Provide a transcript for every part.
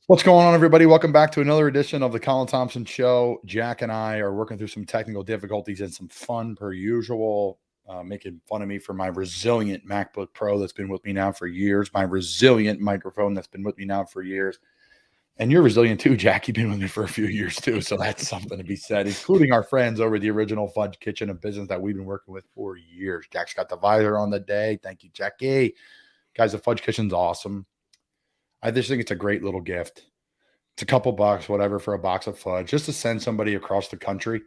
What's going on, everybody? Welcome back to another edition of the Colin Thompson Show. Jack and I are working through some technical difficulties and some fun per usual, making fun of me for my resilient MacBook Pro that's been with me now for years, my resilient microphone that's been with me now for years. And you're resilient too, Jack. You've been with me for a few years too. So that's something to be said, including our friends over at the original Fudge Kitchen, a business that we've been working with for years. Jack's got the visor on the day. Thank you, Jackie. Guys, the Fudge Kitchen's awesome. I just think it's a great little gift. It's a couple bucks, whatever, for a box of fudge, just to send somebody across the country.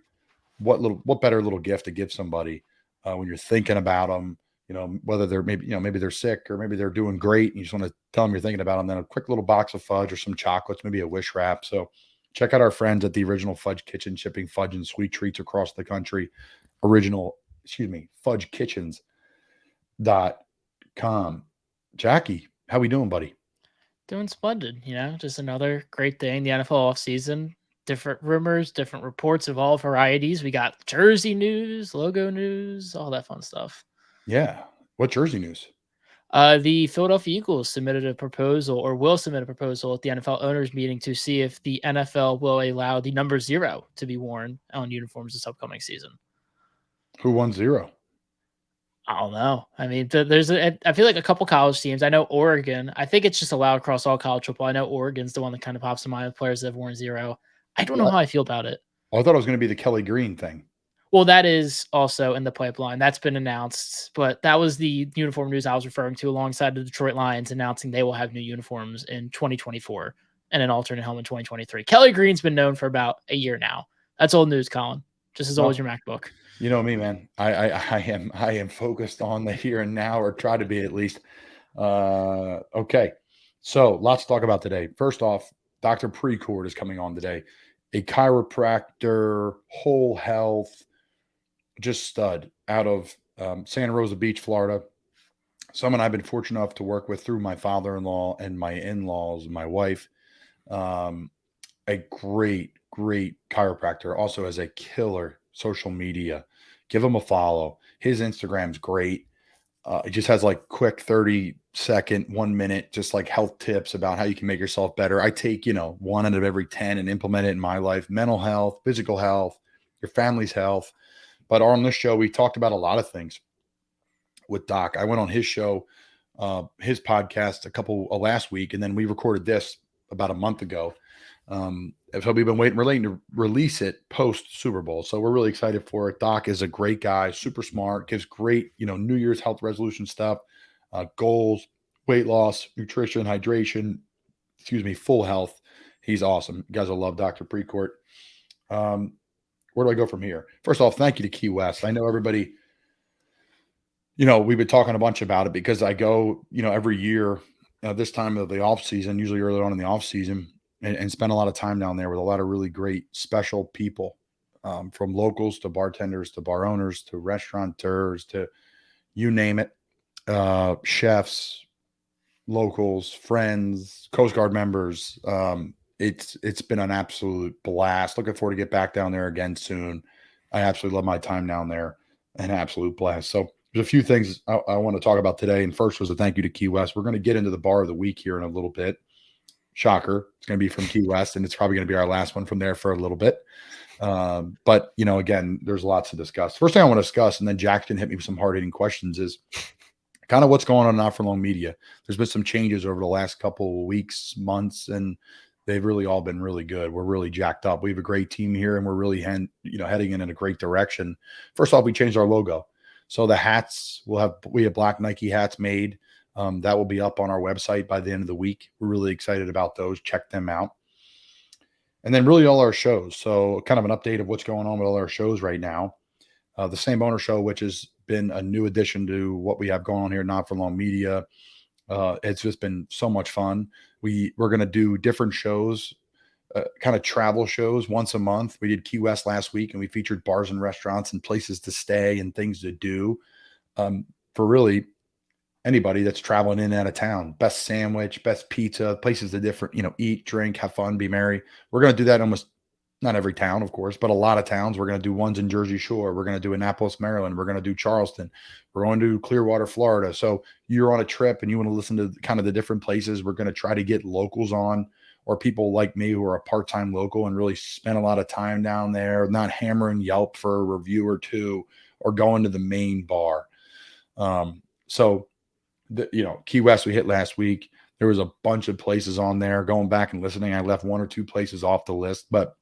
What better little gift to give somebody when you're thinking about them? Whether they're maybe they're sick or maybe they're doing great, and you just want to tell them you're thinking about them. Then a quick little box of fudge or some chocolates, maybe a wish wrap. So check out our friends at the original Fudge Kitchen, shipping fudge and sweet treats across the country. Fudgekitchens.com. Jackie, how we doing, buddy? Doing splendid, just another great day in the NFL offseason. Different rumors, different reports of all varieties. We got jersey news, logo news, all that fun stuff. Yeah. What jersey news? The Philadelphia Eagles submitted a proposal, or will submit a proposal at the NFL owners meeting to see if the NFL will allow the number 0 to be worn on uniforms this upcoming season. Who won 0? I don't know. I mean, I feel like a couple college teams. I know Oregon. I think it's just allowed across all college football. I know Oregon's the one that kind of pops in mind with players that have worn 0. I don't know how I feel about it. I thought it was going to be the Kelly Green thing. Well, that is also in the pipeline. That's been announced, but that was the uniform news I was referring to, alongside the Detroit Lions announcing they will have new uniforms in 2024 and an alternate helmet in 2023. Kelly Green's been known for about a year now. That's old news, Colin. Just as old as your MacBook. You know me, man. I am focused on the here and now, or try to be at least. Okay. So lots to talk about today. First off, Dr. Precourt is coming on today. A chiropractor, whole health, just stud out of Santa Rosa Beach, Florida. Someone I've been fortunate enough to work with through my father-in-law and my in-laws and my wife. A great chiropractor, also has a killer social media. Give him a follow. His Instagram's great. It just has like quick 30-second, 1 minute, just like health tips about how you can make yourself better. I take, 1 out of every 10 and implement it in my life. Mental health, physical health, your family's health. But on this show, we talked about a lot of things with Doc. I went on his show, his podcast last week, and then we recorded this about a month ago. So we've been waiting to release it post Super Bowl. So we're really excited for it. Doc is a great guy, super smart, gives great, New Year's health resolution stuff, goals, weight loss, nutrition, hydration, full health. He's awesome. You guys will love Dr. Precourt. Where do I go from here? First off, thank you to Key West. I know everybody, we've been talking a bunch about it because I go, every year, this time of the off season, usually early on in the off season, and spend a lot of time down there with a lot of really great special people, from locals to bartenders to bar owners to restaurateurs to you name it, chefs, locals, friends, Coast Guard members. It's been an absolute blast. Looking forward to get back down there again soon. I absolutely love my time down there. An absolute blast. So there's a few things I want to talk about today. And first was a thank you to Key West. We're going to get into the bar of the week here in a little bit. Shocker. It's going to be from Key West, and it's probably going to be our last one from there for a little bit. But, again, there's lots to discuss. First thing I want to discuss, and then Jack can hit me with some hard-hitting questions, is kind of what's going on Not For Long Media. There's been some changes over the last couple of weeks, months, and they've really all been really good. We're really jacked up. We have a great team here, and we're really heading in a great direction. First off, we changed our logo. So the hats, we have black Nike hats made. That will be up on our website by the end of the week. We're really excited about those. Check them out. And then really all our shows. So kind of an update of what's going on with all our shows right now. The Same Owner Show, which has been a new addition to what we have going on here, Not For Long Media. It's just been so much fun. We're going to do different shows, kind of travel shows once a month. We did Key West last week, and we featured bars and restaurants and places to stay and things to do, for really anybody that's traveling in and out of town. Best sandwich, best pizza, places to different, eat, drink, have fun, be merry. We're going to do that almost not every town, of course, but a lot of towns. We're going to do ones in Jersey Shore. We're going to do Annapolis, Maryland. We're going to do Charleston. We're going to Clearwater, Florida. So you're on a trip and you want to listen to kind of the different places. We're going to try to get locals on, or people like me who are a part-time local and really spend a lot of time down there, not hammering Yelp for a review or two, or going to the main bar. So Key West we hit last week. There was a bunch of places on there. Going back and listening, I left one or two places off the list, but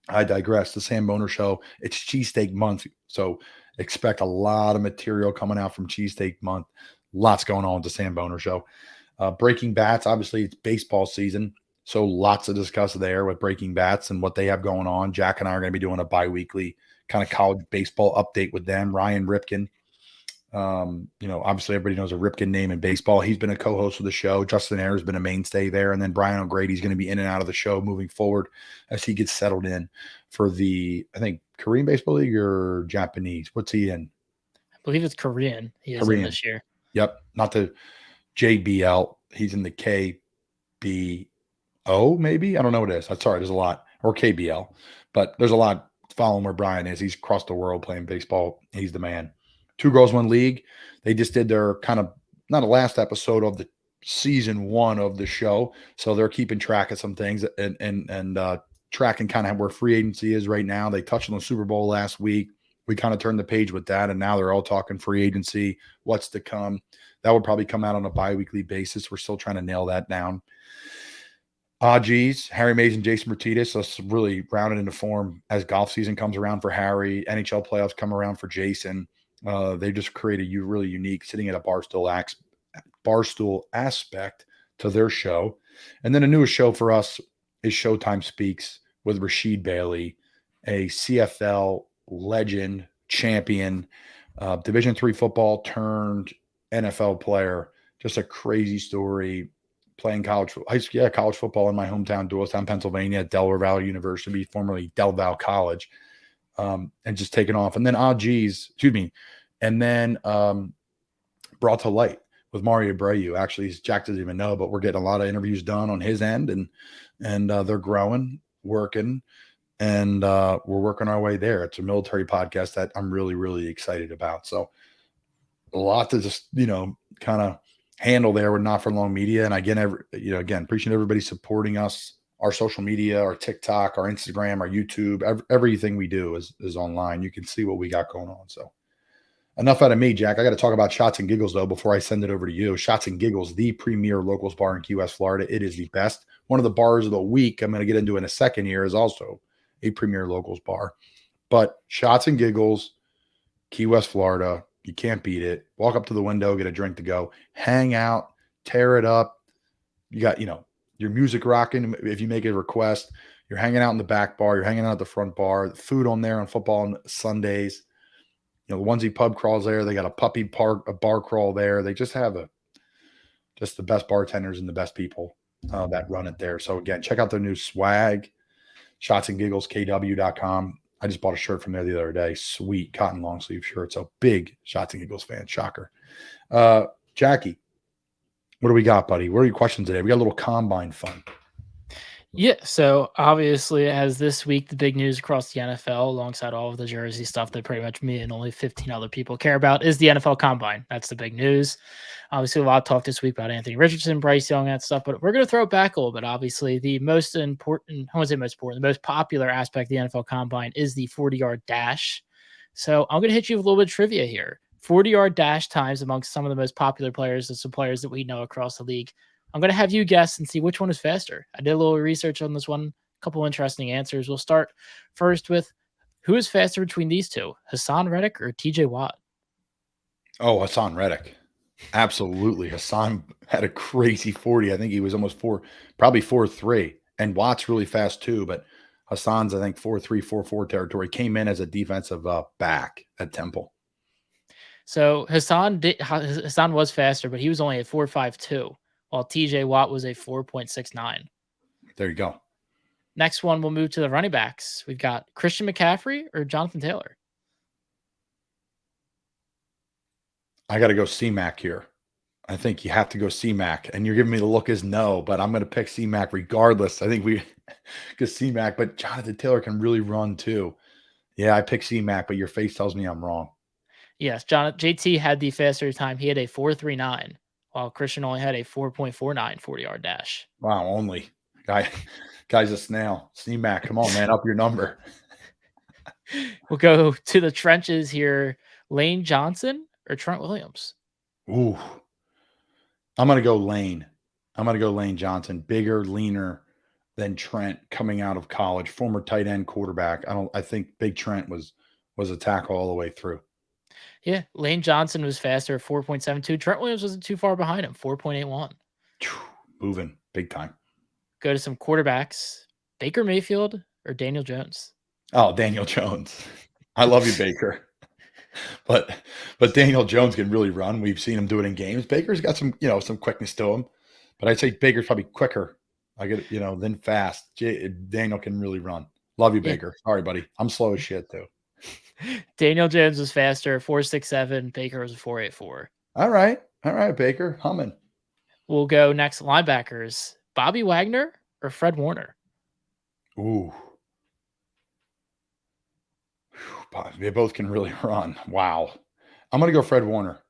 I digress. The Sam Boner Show, it's cheesesteak month, so expect a lot of material coming out from cheesesteak month. Lots going on with the Sam Boner Show. Breaking Bats, obviously it's baseball season, so lots to discuss there with Breaking Bats and what they have going on. Jack and I are going to be doing a bi-weekly kind of college baseball update with them. Ryan Ripken, obviously everybody knows a Ripken name in baseball. He's been a co-host of the show. Justin Ayers has been a mainstay there. And then Brian O'Grady's going to be in and out of the show moving forward as he gets settled in for the, I think, Korean Baseball League or Japanese. What's he in? I believe it's Korean. He is Korean in this year. Yep. Not the JBL. He's in the KBO, maybe. I don't know what it is. I'm sorry. There's a lot. Or KBL. But there's a lot following where Brian is. He's across the world playing baseball. He's the man. Two Girls, One League. They just did their kind of, not a last episode of the season 1 of the show. So they're keeping track of some things and tracking kind of where free agency is right now. They touched on the Super Bowl last week. We kind of turned the page with that. And now they're all talking free agency, what's to come. That will probably come out on a bi-weekly basis. We're still trying to nail that down. Geez, Harry Mays and Jason Martinez. So it's really rounded into form as golf season comes around for Harry. NHL playoffs come around for Jason. They just create a really unique sitting at a barstool aspect to their show. And then a newest show for us is Showtime Speaks with Rashid Bailey, a CFL legend, champion, Division III football turned NFL player. Just a crazy story. Playing college football in my hometown, Doylestown, Pennsylvania, at Delaware Valley University, formerly Del Val College. And just taken off. And then and then brought to light with Mario Abreu. Actually, Jack doesn't even know, but we're getting a lot of interviews done on his end, and they're growing, working, and we're working our way there. It's a military podcast that I'm really, really excited about. So a lot to just, kind of handle there with Not For Long Media. And again, appreciate everybody supporting us. Our social media, our TikTok, our Instagram, our YouTube, everything we do is online. You can see what we got going on. So enough out of me, Jack. I got to talk about Shots and Giggles, though, before I send it over to you. Shots and Giggles, the premier locals bar in Key West, Florida. It is the best. One of the bars of the week I'm going to get into in a second here is also a premier locals bar. But Shots and Giggles, Key West, Florida, you can't beat it. Walk up to the window, get a drink to go, hang out, tear it up. You got, your music rocking. If you make a request, you're hanging out in the back bar, you're hanging out at the front bar, the food on there on football on Sundays. The onesie pub crawls there. They got a bar crawl there. They just have just the best bartenders and the best people that run it there. So again, check out their new swag, shotsandgiggleskw.com. I just bought a shirt from there the other day. Sweet cotton long sleeve shirt. So big Shots and Giggles fan. Shocker. Jackie, what do we got, buddy? What are your questions today? We got a little combine fun. Yeah, so obviously, as this week, the big news across the NFL, alongside all of the jersey stuff that pretty much me and only 15 other people care about, is the NFL Combine. That's the big news. Obviously, a lot of talk this week about Anthony Richardson, Bryce Young, that stuff, but we're going to throw it back a little bit. Obviously, the most important, I won't say most important, the most popular aspect of the NFL Combine is the 40-yard dash. So I'm going to hit you with a little bit of trivia here. 40-yard dash times amongst some of the most popular players and some players that we know across the league. I'm going to have you guess and see which one is faster. I did a little research on this one, a couple interesting answers. We'll start first with who is faster between these two, Hassan Reddick or TJ Watt? Oh, Hassan Reddick. Absolutely. Hassan had a crazy 40. I think he was almost probably 4.3. And Watt's really fast too, but Hassan's, I think, 4.3, 4.4 territory. Came in as a defensive back at Temple. So Hassan was faster, but he was only at 4.52. While TJ Watt was a 4.69. There you go. Next one, we'll move to the running backs. We've got Christian McCaffrey or Jonathan Taylor. I got to go C-Mac here. I think you have to go C-Mac. And you're giving me the look as no, but I'm going to pick C-Mac regardless. I think we go C-Mac, but Jonathan Taylor can really run too. Yeah, I pick C-Mac, but your face tells me I'm wrong. Yes, JT had the faster time. He had a 4.39. While Christian only had a 4.49 40-yard dash. Wow, only. Guy's a snail. C-Mac, come on, man, up your number. We'll go to the trenches here. Lane Johnson or Trent Williams? Ooh, I'm gonna go Lane. I'm gonna go Lane Johnson. Bigger, leaner than Trent coming out of college. Former tight end quarterback. I think Big Trent was a tackle all the way through. Yeah, Lane Johnson was faster at 4.72. Trent Williams wasn't too far behind him, 4.81. Moving big time. Go to some quarterbacks. Baker Mayfield or Daniel Jones? Oh, Daniel Jones. I love you, Baker. But Daniel Jones can really run. We've seen him do it in games. Baker's got some quickness to him, but I'd say Baker's probably quicker. Than fast. Daniel can really run. Love you, Yeah. Baker. Sorry, buddy. I'm slow as shit too. Daniel Jones was faster, 4.67. Baker was a 4.84. All right, Baker, humming. We'll go next. Linebackers. Bobby Wagner or Fred Warner? Ooh. They both can really run. Wow. I'm going to go Fred Warner.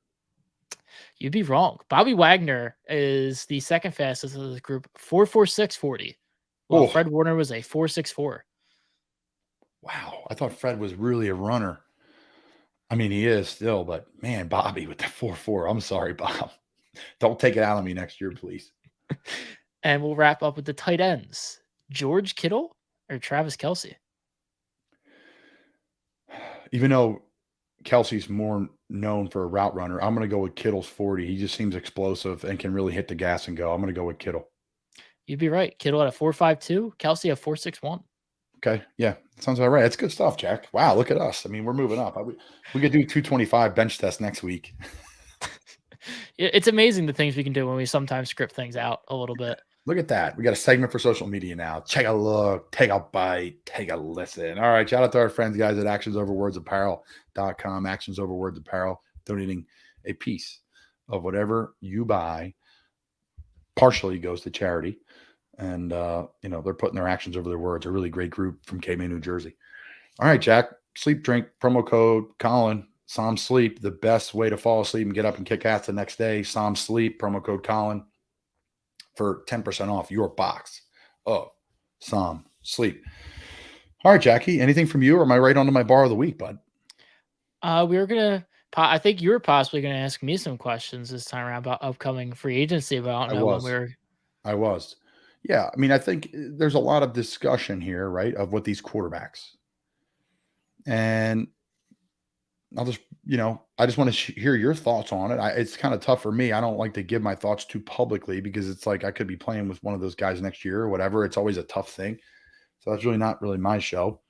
You'd be wrong. Bobby Wagner is the second fastest of the group, 4.4640. While Fred Warner was a 4.64. Wow. I thought Fred was really a runner. I mean, he is still, but man, Bobby with the 4.4. I'm sorry, Bob. Don't take it out on me next year, please. And we'll wrap up with the tight ends. George Kittle or Travis Kelce? Even though Kelsey's more known for a route runner, I'm going to go with Kittle's 40. He just seems explosive and can really hit the gas and go. I'm going to go with Kittle. You'd be right. Kittle at a 4.52. Kelce at 4.61. Okay. Yeah. Sounds about right. That's good stuff, Jack. Wow. Look at us. I mean, we're moving up. We could do 225 bench test next week. It's amazing the things we can do when we sometimes script things out a little bit. Look at that. We got a segment for social media now. Take a look, take a bite, take a listen. All right. Shout out to our friends, guys, at actionsoverwordsapparel.com. Actions Over Words Apparel, donating a piece of whatever you buy partially goes to charity. And, they're putting their actions over their words. A really great group from K-May, New Jersey. All right, Jack. Sleep Drink, promo code Colin, Psalm Sleep, the best way to fall asleep and get up and kick ass the next day. Psalm Sleep, promo code Colin for 10% off your box of Psalm Sleep. All right, Jackie, anything from you, or am I right onto my bar of the week, bud? I think you were possibly going to ask me some questions this time around about upcoming free agency, but I don't know when we were. I was. Yeah. I mean, I think there's a lot of discussion here, right, of what these quarterbacks. And I'll just, I just want to hear your thoughts on it. It's kind of tough for me. I don't like to give my thoughts too publicly because it's like I could be playing with one of those guys next year or whatever. It's always a tough thing. So that's really not really my show.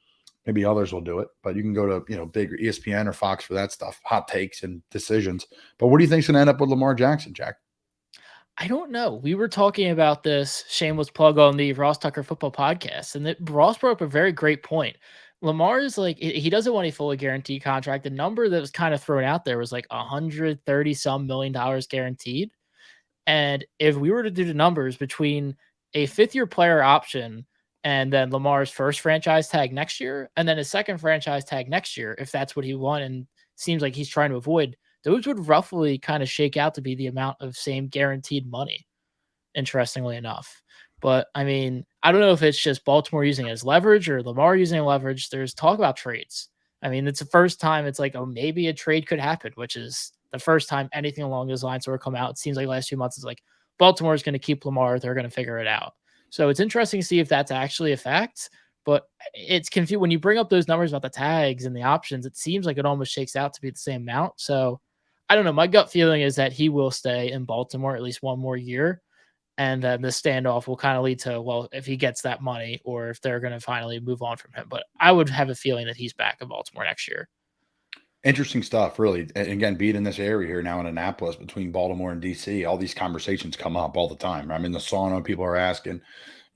Maybe others will do it, but you can go to, big ESPN or Fox for that stuff, hot takes and decisions. But what do you think's going to end up with Lamar Jackson, Jack? I don't know. We were talking about this shameless plug on the Ross Tucker Football Podcast, and Ross brought up a very great point. Lamar is like, he doesn't want a fully guaranteed contract. The number that was kind of thrown out there was like $130 million guaranteed. And if we were to do the numbers between a fifth-year player option and then Lamar's first franchise tag next year, and then his second franchise tag next year, if that's what he won and seems like he's trying to avoid, those would roughly kind of shake out to be the amount of same guaranteed money, interestingly enough. But, I mean, I don't know if it's just Baltimore using it as leverage or Lamar using leverage. There's talk about trades. I mean, it's the first time it's like, oh, maybe a trade could happen, which is the first time anything along those lines sort of come out. It seems like the last few months is like Baltimore is going to keep Lamar. They're going to figure it out. So it's interesting to see if that's actually a fact. But it's confusing when you bring up those numbers about the tags and the options. It seems like it almost shakes out to be the same amount. So I don't know. My gut feeling is that he will stay in Baltimore at least one more year. And then the standoff will kind of lead to, well, if he gets that money or if they're going to finally move on from him. But I would have a feeling that he's back in Baltimore next year. Interesting stuff, really. And again, being in this area here now in Annapolis between Baltimore and DC, all these conversations come up all the time. I'm in the sauna, people are asking,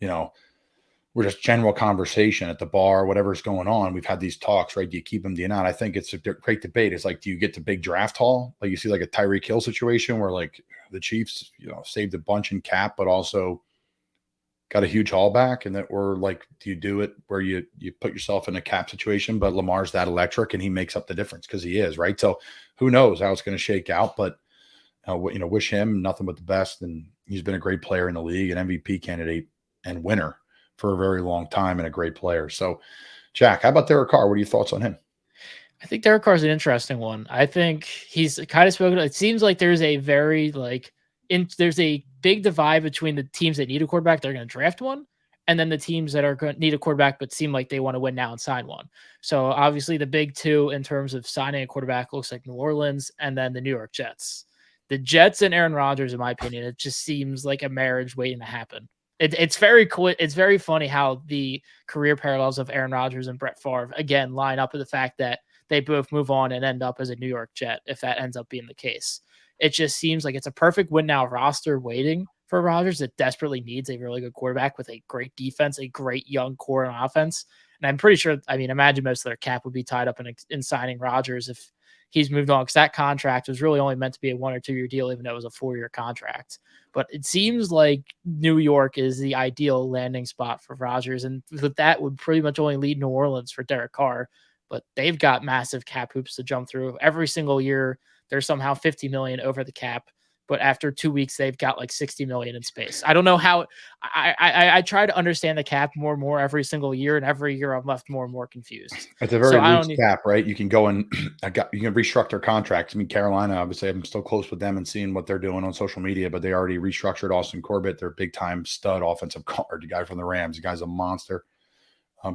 we're just general conversation at the bar, whatever's going on. We've had these talks, right? Do you keep them? Do you not? I think it's a great debate. It's like, do you get to big draft haul? Like you see like a Tyreek Hill situation where like the Chiefs, saved a bunch in cap, but also got a huge haul back. And that we're like, do you do it where you put yourself in a cap situation, but Lamar's that electric and he makes up the difference because he is, right? So who knows how it's going to shake out, but wish him nothing but the best. And he's been a great player in the league, an MVP candidate and winner for a very long time and a great player. So, Jack, how about Derek Carr? What are your thoughts on him? I think Derek Carr is an interesting one. I think he's kind of spoken. It seems like there's a very there's a big divide between the teams that need a quarterback, they're going to draft one, and then the teams that are going to need a quarterback but seem like they want to win now and sign one. So obviously the big two in terms of signing a quarterback looks like New Orleans and then the New York Jets. The Jets and Aaron Rodgers, in my opinion, it just seems like a marriage waiting to happen. It's very cool. It's very funny how the career parallels of Aaron Rodgers and Brett Favre again line up with the fact that they both move on and end up as a New York Jet if that ends up being the case. It just seems like it's a perfect win now roster waiting for Rodgers that desperately needs a really good quarterback with a great defense, a great young core on offense. And I'm pretty sure, I mean, imagine most of their cap would be tied up in signing Rodgers if he's moved on, because that contract was really only meant to be a 1 or 2 year deal, even though it was a 4-year contract. But it seems like New York is the ideal landing spot for Rodgers. And with that would pretty much only lead New Orleans for Derek Carr. But they've got massive cap hoops to jump through every single year. They're somehow 50 million over the cap, but after 2 weeks, they've got like 60 million in space. I don't know how. I try to understand the cap more and more every single year, and every year I'm left more and more confused. It's a very loose cap, right? You can go and you can restructure contracts. I mean, Carolina, obviously, I'm still close with them and seeing what they're doing on social media, but they already restructured Austin Corbett, their big time stud offensive guard, the guy from the Rams. The guy's a monster.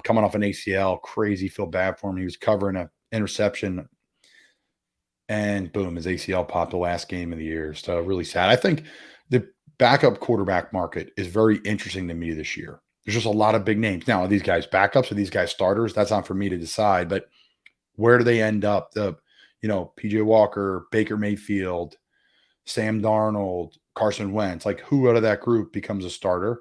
Coming off an ACL, crazy, feel bad for him. He was covering an interception, and boom, his ACL popped the last game of the year. So really sad. I think the backup quarterback market is very interesting to me this year. There's just a lot of big names. Now, are these guys backups? Are these guys starters? That's not for me to decide. But where do they end up? PJ Walker, Baker Mayfield, Sam Darnold, Carson Wentz. Like, who out of that group becomes a starter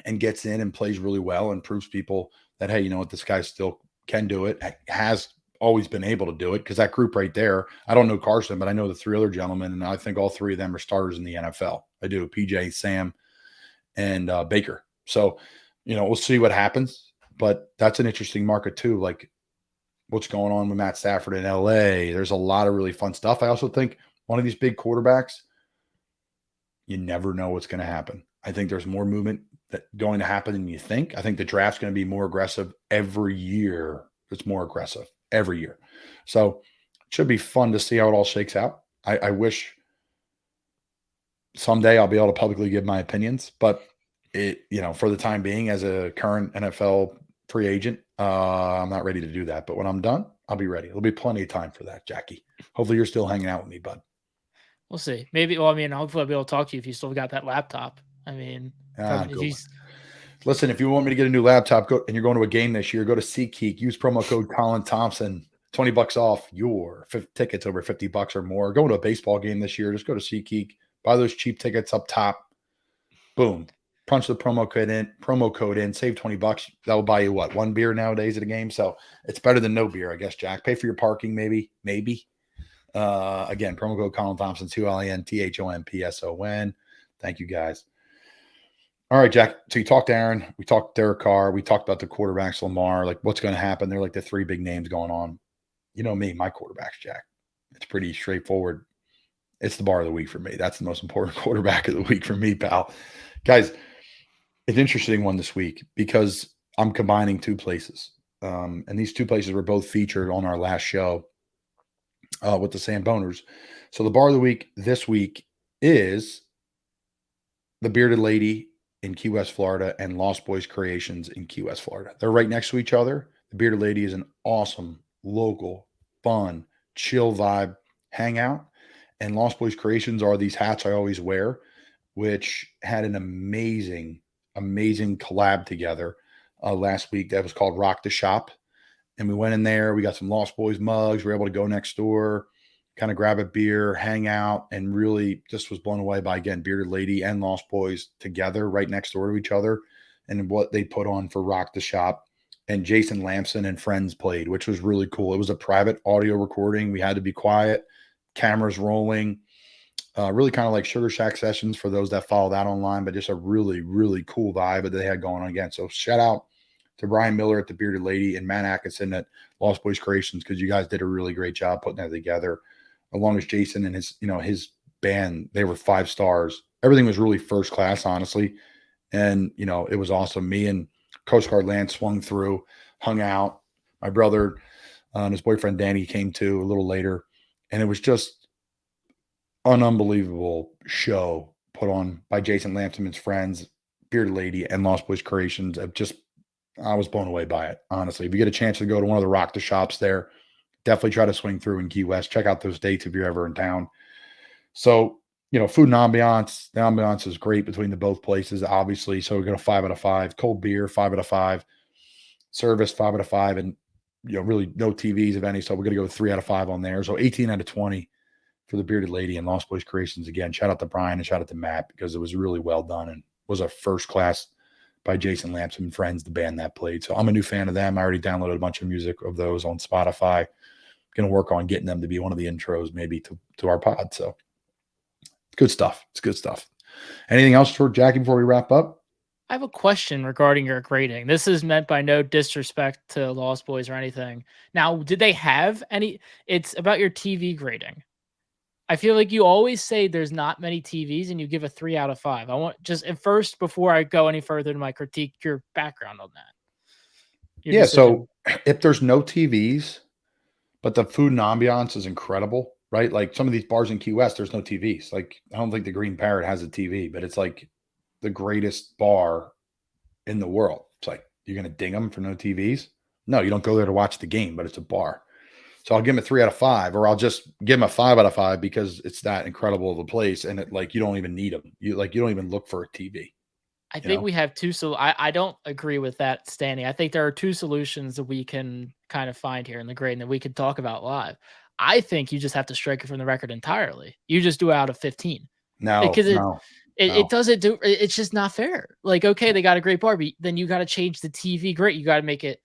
and gets in and plays really well and proves people that, hey, you know what, this guy still can do it, has always been able to do it? Because that group right there, I don't know Carson, but I know the 3 other gentlemen, and I think all 3 of them are starters in the NFL. I do, PJ, Sam, and Baker. So, we'll see what happens, but that's an interesting market too. Like, what's going on with Matt Stafford in LA? There's a lot of really fun stuff. I also think one of these big quarterbacks, you never know what's going to happen. I think there's more movement that's going to happen than you think. I think the draft's going to be more aggressive every year. It's more aggressive every year. So it should be fun to see how it all shakes out. I wish someday I'll be able to publicly give my opinions, but for the time being, as a current NFL free agent, I'm not ready to do that. But when I'm done, I'll be ready. There'll be plenty of time for that, Jackie. Hopefully you're still hanging out with me, bud. We'll see. Maybe. Well, I mean, hopefully I'll be able to talk to you if you still got that laptop. I mean, listen, if you want me to get a new laptop, and you're going to a game this year, go to SeatGeek. Use promo code Colin Thompson. $20 off your tickets over $50 or more. Going to a baseball game this year, just go to SeatGeek. Buy those cheap tickets up top. Boom. Punch the promo code in. Save $20. That will buy you what? 1 beer nowadays at a game. So it's better than no beer, I guess, Jack. Pay for your parking, maybe. Again, promo code Colin Thompson, COLINTHOMPSON. Thank you, guys. All right, Jack. So you talked Aaron. We talked Derek Carr. We talked about the quarterbacks, Lamar, like what's going to happen. They're like the 3 big names going on. You know me, my quarterbacks, Jack. It's pretty straightforward. It's the bar of the week for me. That's the most important quarterback of the week for me, pal. Guys, it's an interesting one this week because I'm combining 2 places. And these 2 places were both featured on our last show with the Samboners. So the bar of the week this week is the Bearded Lady in Key West, Florida, and Lost Boys Creations in Key West, Florida. They're right next to each other. The Bearded Lady is an awesome, local, fun, chill vibe hangout. And Lost Boys Creations are these hats I always wear, which had an amazing collab together last week that was called Rock the Shop. And we went in there. We got some Lost Boys mugs. We were able to go next door, kind of grab a beer, hang out, and really just was blown away by, again, Bearded Lady and Lost Boys together right next door to each other and what they put on for Rock the Shop. And Jason Lamson and friends played, which was really cool. It was a private audio recording. We had to be quiet, cameras rolling, really kind of like Sugar Shack sessions for those that follow that online, but just a really, really cool vibe that they had going on again. So shout out to Brian Miller at the Bearded Lady and Matt Atkinson at Lost Boys Creations, because you guys did a really great job putting that together, along with Jason and his band. They were 5 stars. Everything was really first class, honestly. And, it was awesome. Me and Coast Guard Lance swung through, hung out. My brother and his boyfriend Danny came to a little later. And it was just an unbelievable show put on by Jason Lampson's friends, Bearded Lady, and Lost Boys Creations. I was blown away by it, honestly. If you get a chance to go to one of the Rock the Shops there, definitely try to swing through in Key West. Check out those dates if you're ever in town. So, food and ambiance. The ambiance is great between the both places, obviously. So we go to 5 out of 5. Cold beer, 5 out of 5. Service, 5 out of 5. And, really no TVs, if any. So we're going to go 3 out of 5 on there. So 18 out of 20 for the Bearded Lady and Lost Boys Creations. Again, shout out to Brian and shout out to Matt because it was really well done and was a first class by Jason Lampson and friends, the band that played. So I'm a new fan of them. I already downloaded a bunch of music of those on Spotify. Going to work on getting them to be one of the intros maybe to our pod. So good stuff. It's good stuff. Anything else for Jackie before we wrap up? I have a question regarding your grading. This is meant by no disrespect to Lost Boys or anything. Now, did they have any? It's about your TV grading. I feel like you always say there's not many TVs and you give a 3 out of 5. I want just at first, before I go any further in my critique, your background on that. Your decision. So if there's no TVs, but the food and ambiance is incredible, right? Like some of these bars in Key West, there's no TVs. Like I don't think the Green Parrot has a TV, but it's like the greatest bar in the world. It's like, you're going to ding them for no TVs? No, you don't go there to watch the game, but it's a bar. So I'll give him a 3 out of 5, or I'll just give him a 5 out of 5 because it's that incredible of a place. And you don't even need them. You don't even look for a TV. I think we have two. So I don't agree with that standing. I think there are two solutions that we can kind of find here in the grade and that we can talk about live. I think you just have to strike it from the record entirely. You just do it out of 15. Because it doesn't do, it's just not fair. Like, okay, they got a great bar, but then you got to change the TV grade. You got to make it,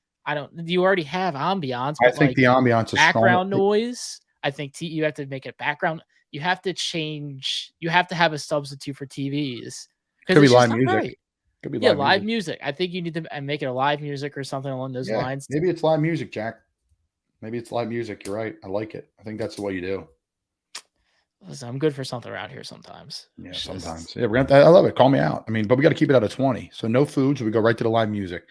you already have ambiance. I think the ambiance is background noise. I think you have to make it background. You have to have a substitute for TVs. Could be live music. Right. Could be live music. I think you need to make it a live music or something along those lines. Maybe it's live music, Jack. Maybe it's live music. You're right. I like it. I think that's the way you do. Listen, I'm good for something around here sometimes. Yeah, sometimes. Yeah, I love it. Call me out. But we got to keep it out of 20. So no food. So we go right to the live music.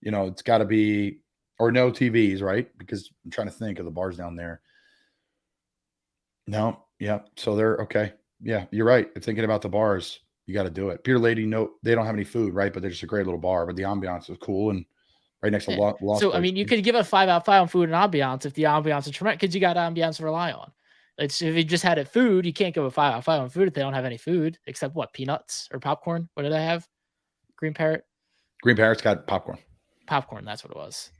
It's got to be, or no TVs, right? Because I'm trying to think of the bars down there. No. Yeah. So they're okay. Yeah, you're right. If thinking about the bars, you got to do it. Beer Lady, no, they don't have any food, right? But they're just a great little bar. But the ambiance is cool and right next to Lost. So you could give a 5 out of 5 on food and ambiance if the ambiance is tremendous because you got ambiance to rely on. If you just had it food, you can't give a 5 out of 5 on food if they don't have any food except what, peanuts or popcorn. What do they have? Green Parrot. Green Parrot's got popcorn. Popcorn, that's what it was.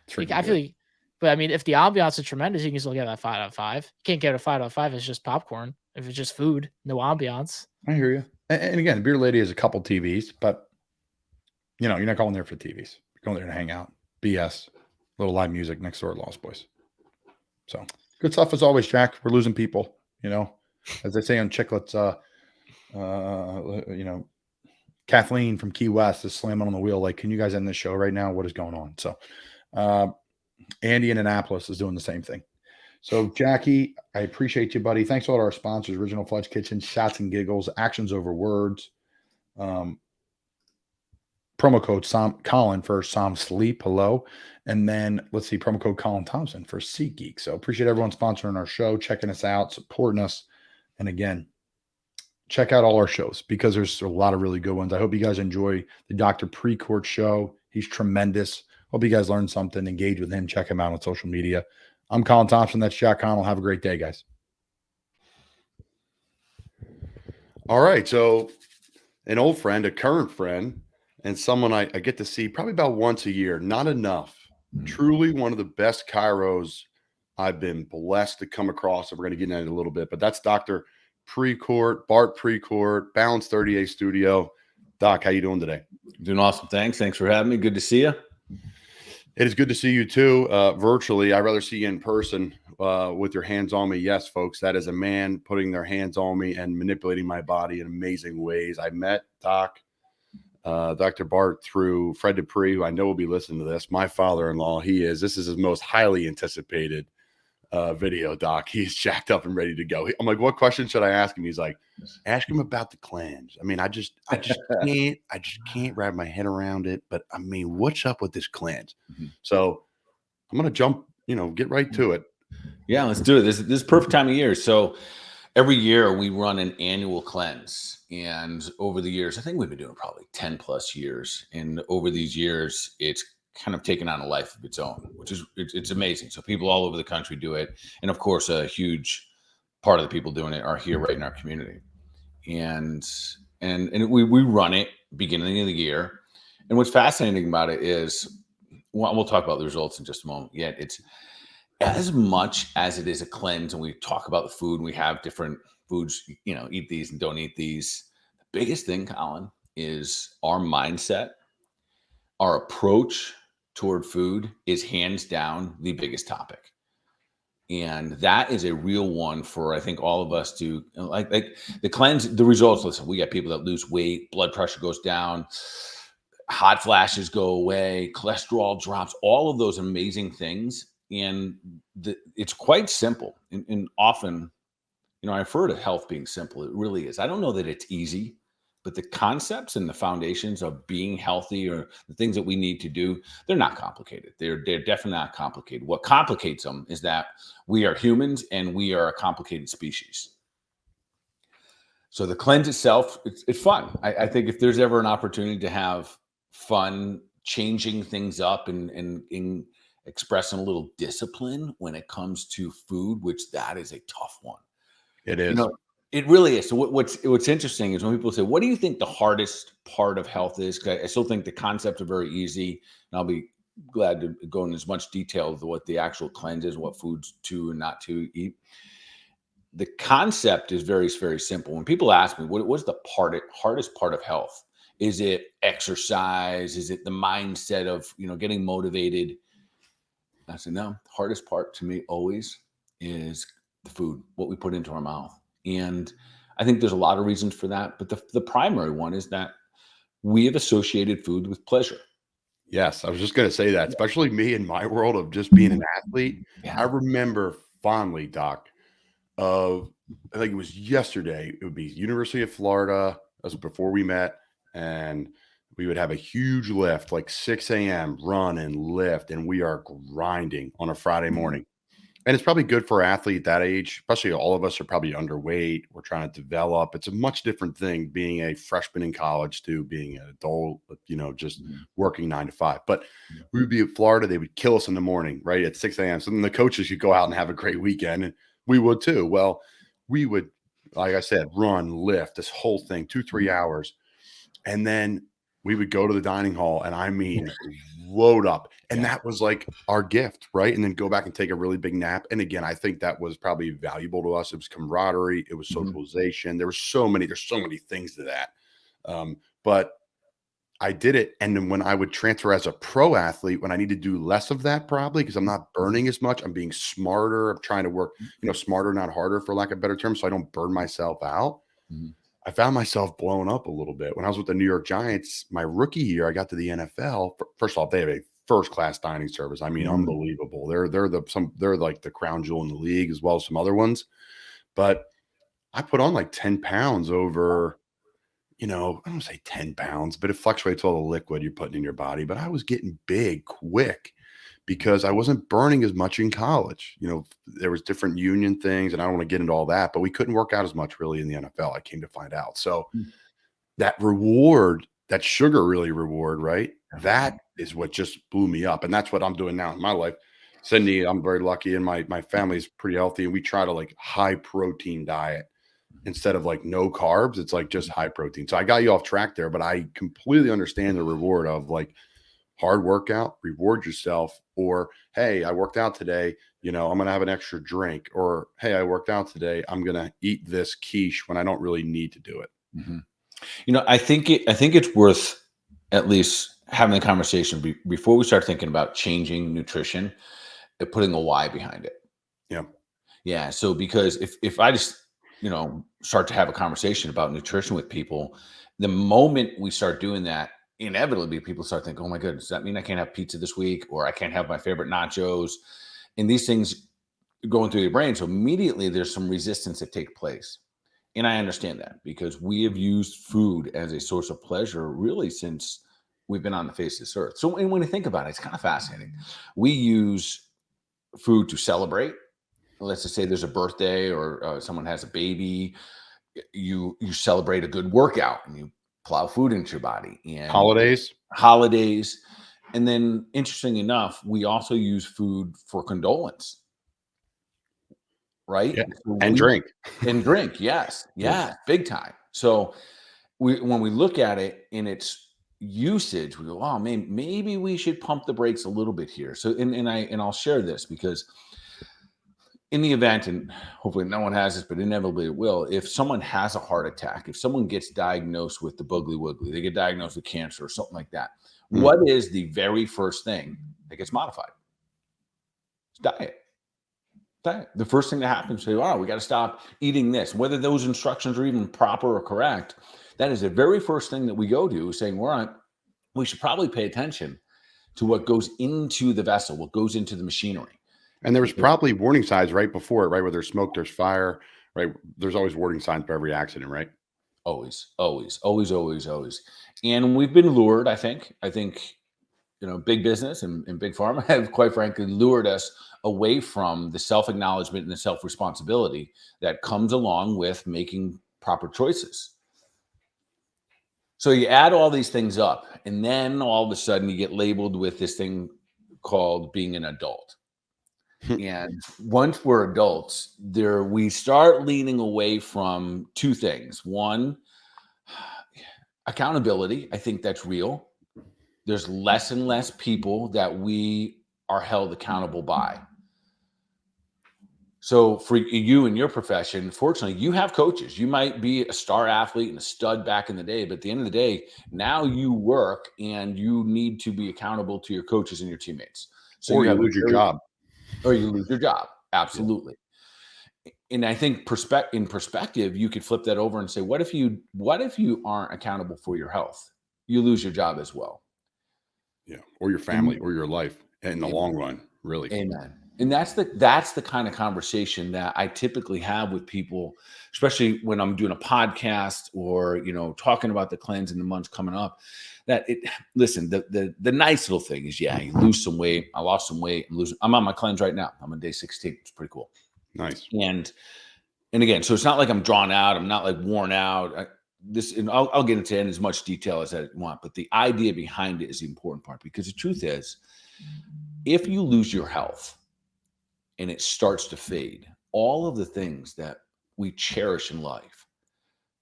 I feel like, but if the ambiance is tremendous, you can still get that 5 out of 5. You can't get a 5 out of 5 if it's just popcorn. If it's just food, no ambiance. I hear you. And again, Beer Lady has a couple TVs, but you're not going there for TVs. You're going there to hang out, BS, little live music next door at Lost Boys. So good stuff as always, Jack. We're losing people, as they say on Chiclets. Kathleen from Key West is slamming on the wheel. Like, can you guys end this show right now? What is going on? So, Andy in Annapolis is doing the same thing. So, Jackie, I appreciate you, buddy. Thanks to all our sponsors, Original Fledge Kitchen, Shots and Giggles, Actions Over Words, promo code Colin for Som Sleep. Hello. And then let's see, promo code Colin Thompson for SeatGeek. So appreciate everyone sponsoring our show, checking us out, supporting us. And again, check out all our shows because there's a lot of really good ones. I hope you guys enjoy the Dr. Precourt show. He's tremendous. Hope you guys learned something. Engage with him. Check him out on social media. I'm Colin Thompson. That's Jack Connell. Have a great day, guys. All right. So an old friend, a current friend, and someone I get to see probably about once a year. Not enough. Truly one of the best chiros I've been blessed to come across. And we're going to get into it a little bit. But that's Dr. Precourt, Bart Precourt, Balance 38 Studio. Doc, how you doing today? Doing awesome. Thanks for having me. Good to see you. It is good to see you too, virtually. I'd rather see you in person with your hands on me. Yes, folks, that is a man putting their hands on me and manipulating my body in amazing ways. I met Dr. Bart through Fred Dupree, who I know will be listening to this. My father-in-law, this is his most highly anticipated video, Doc. He's jacked up and ready to go. I'm like, what question should I ask him? He's like, ask him about the cleanse. I mean, I just can't wrap my head around it. But I mean, what's up with this cleanse? So I'm gonna jump, get right to it. Yeah, let's do it. This is perfect time of year. So every year we run an annual cleanse, and over the years, I think we've been doing probably 10 plus years. And over these years, it's kind of taken on a life of its own, which is it's amazing. So people all over the country do it, and of course, a huge part of the people doing it are here right in our community. And we run it beginning of the year. And what's fascinating about it is, we'll talk about the results in just a moment. Yet it's as much as it is a cleanse, and we talk about the food, and we have different foods, eat these and don't eat these. The biggest thing, Colin, is our mindset, our approach toward food is hands down the biggest topic. And that is a real one for, I think, all of us to like the cleanse, the results. Listen, we got people that lose weight, blood pressure goes down, hot flashes go away, cholesterol drops, all of those amazing things. And it's quite simple. And often, I've heard of health being simple. It really is. I don't know that it's easy, but the concepts and the foundations of being healthy, or the things that we need to do, they're not complicated. They're definitely not complicated. What complicates them is that we are humans and we are a complicated species. So the cleanse itself, it's fun. I think if there's ever an opportunity to have fun, changing things up and expressing a little discipline when it comes to food, which that is a tough one. It is. It really is. So what's interesting is when people say, what do you think the hardest part of health is? 'Cause I still think the concepts are very easy, and I'll be glad to go in as much detail of what the actual cleanse is, what foods to and not to eat. The concept is very, very simple. When people ask me, what's the hardest part of health? Is it exercise? Is it the mindset of, getting motivated? I said, no, the hardest part to me always is the food, what we put into our mouth. And I think there's a lot of reasons for that. But the primary one is that we have associated food with pleasure. Yes, I was just going to say that, especially me in my world of just being an athlete. Yeah. I remember fondly, Doc, of, I think it was yesterday, it would be University of Florida. That was before we met. And we would have a huge lift, like 6 a.m., run and lift. And we are grinding on a Friday morning. And it's probably good for an athlete that age, especially all of us are probably underweight. We're trying to develop. It's a much different thing being a freshman in college to being an adult, just working 9 to 5. But we would be at Florida. They would kill us in the morning, right, at 6 a.m. So then the coaches could go out and have a great weekend. And we would too. Well, we would, like I said, run, lift, this whole thing, 2-3 hours. And then we would go to the dining hall, and I mean, load up. And that was like our gift, right? And then go back and take a really big nap. And again, I think that was probably valuable to us. It was camaraderie. It was socialization. There's so many things to that. But I did it. And then when I would transfer as a pro athlete, when I need to do less of that, probably because I'm not burning as much, I'm being smarter. I'm trying to work, smarter, not harder, for lack of a better term, so I don't burn myself out. I found myself blowing up a little bit when I was with the New York Giants. My rookie year, I got to the NFL. First of all, they have a first-class dining service. I mean, unbelievable. They're like the crown jewel in the league, as well as some other ones. But I put on like 10 pounds over, I don't want to say 10 pounds, but it fluctuates all the liquid you're putting in your body. But I was getting big quick because I wasn't burning as much in college. There was different union things, and I don't want to get into all that, but we couldn't work out as much really in the NFL. I came to find out. So that reward, that sugar really reward, right? That is what just blew me up. And that's what I'm doing now in my life. Cindy, I'm very lucky, and my family's pretty healthy, and we try to like high protein diet instead of like no carbs. It's like just high protein. So I got you off track there, but I completely understand the reward of like hard workout, reward yourself, or, hey, I worked out today, I'm going to have an extra drink, or, hey, I worked out today, I'm going to eat this quiche when I don't really need to do it. I think it's worth at least having a conversation before we start thinking about changing nutrition, putting a why behind it. Yeah. So because if I just, start to have a conversation about nutrition with people, the moment we start doing that, inevitably people start thinking, oh my goodness, does that mean I can't have pizza this week, or I can't have my favorite nachos? And these things going through your brain. So immediately there's some resistance that takes place. And I understand that because we have used food as a source of pleasure really since we've been on the face of this earth. So when you think about it, it's kind of fascinating. We use food to celebrate. Let's just say there's a birthday or someone has a baby. You celebrate a good workout and you plow food into your body. And holidays. And then interesting enough, we also use food for condolence. Right? Yeah. So And drink. And drink, yes. Yeah, big time. So when we look at it in its usage, we go, oh man, maybe we should pump the brakes a little bit here. So and I'll share this because in the event, and hopefully no one has this, but inevitably it will, if someone has a heart attack, if someone gets diagnosed with the boogly wiggly, they get diagnosed with cancer or something like that, what is the very first thing that gets modified? It's diet. The first thing that happens is, we got to stop eating this. Whether those instructions are even proper or correct, that is the very first thing that we go to, saying we should probably pay attention to what goes into the vessel, what goes into the machinery. And there was probably warning signs right before it, right? Where there's smoke, there's fire, right? There's always warning signs for every accident, right? Always. And we've been lured, I think, big business and big pharma have quite frankly lured us away from the self-acknowledgement and the self-responsibility that comes along with making proper choices. So you add all these things up, and then all of a sudden you get labeled with this thing called being an adult. And once we're adults, we start leaning away from two things. One, accountability. I think that's real. There's less and less people that we are held accountable by. So for you in your profession, fortunately, you have coaches. You might be a star athlete and a stud back in the day, but at the end of the day, now you work and you need to be accountable to your coaches and your teammates. So or you lose your job. Or you lose your job. Absolutely. Yeah. And I think in perspective, you could flip that over and say, what if you aren't accountable for your health? You lose your job as well. Yeah. Or your family or your life in the long run, really. Amen. And that's the kind of conversation that I typically have with people, especially when I'm doing a podcast or, talking about the cleanse in the months coming up, listen, the nice little thing is, you lose some weight. I lost some weight. I'm on my cleanse right now. I'm on day 16. It's pretty cool. Nice. And again, so it's not like I'm drawn out. I'm not like worn out. And I'll get into it in as much detail as I want, but the idea behind it is the important part, because the truth is, if you lose your health and it starts to fade, all of the things that we cherish in life,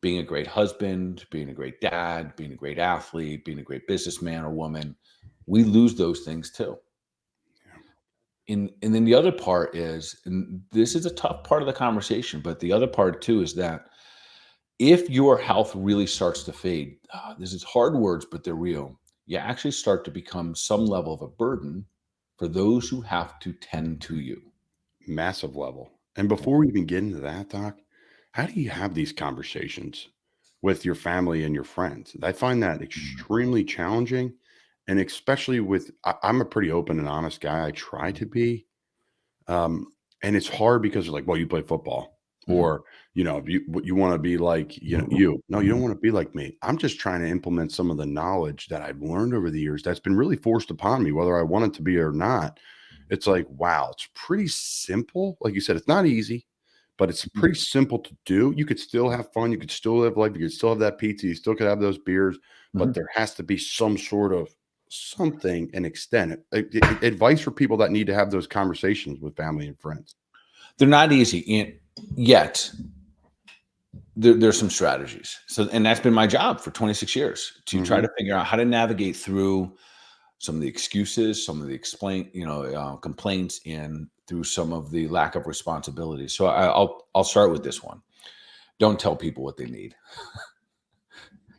being a great husband, being a great dad, being a great athlete, being a great businessman or woman, we lose those things too. And then the other part is, and this is a tough part of the conversation, but the other part too is that if your health really starts to fade, this is hard words, but they're real. You actually start to become some level of a burden for those who have to tend to you. Massive level. And before we even get into that, Doc, how do you have these conversations with your family and your friends? I find that extremely challenging. And especially I'm a pretty open and honest guy. I try to be. And it's hard because they're like, well, you play football. Or, you want to be like, no, you don't want to be like me. I'm just trying to implement some of the knowledge that I've learned over the years that's been really forced upon me, whether I want it to be or not. It's like, wow, it's pretty simple. Like you said, it's not easy, but it's pretty simple to do. You could still have fun. You could still live life. You could still have that pizza. You still could have those beers, but there has to be some sort of something and extent. Advice for people that need to have those conversations with family and friends. They're not easy, and yet there's some strategies. And that's been my job for 26 years to try to figure out how to navigate through some of the excuses, some of the complaints, and through some of the lack of responsibility. So I'll start with this one. Don't tell people what they need.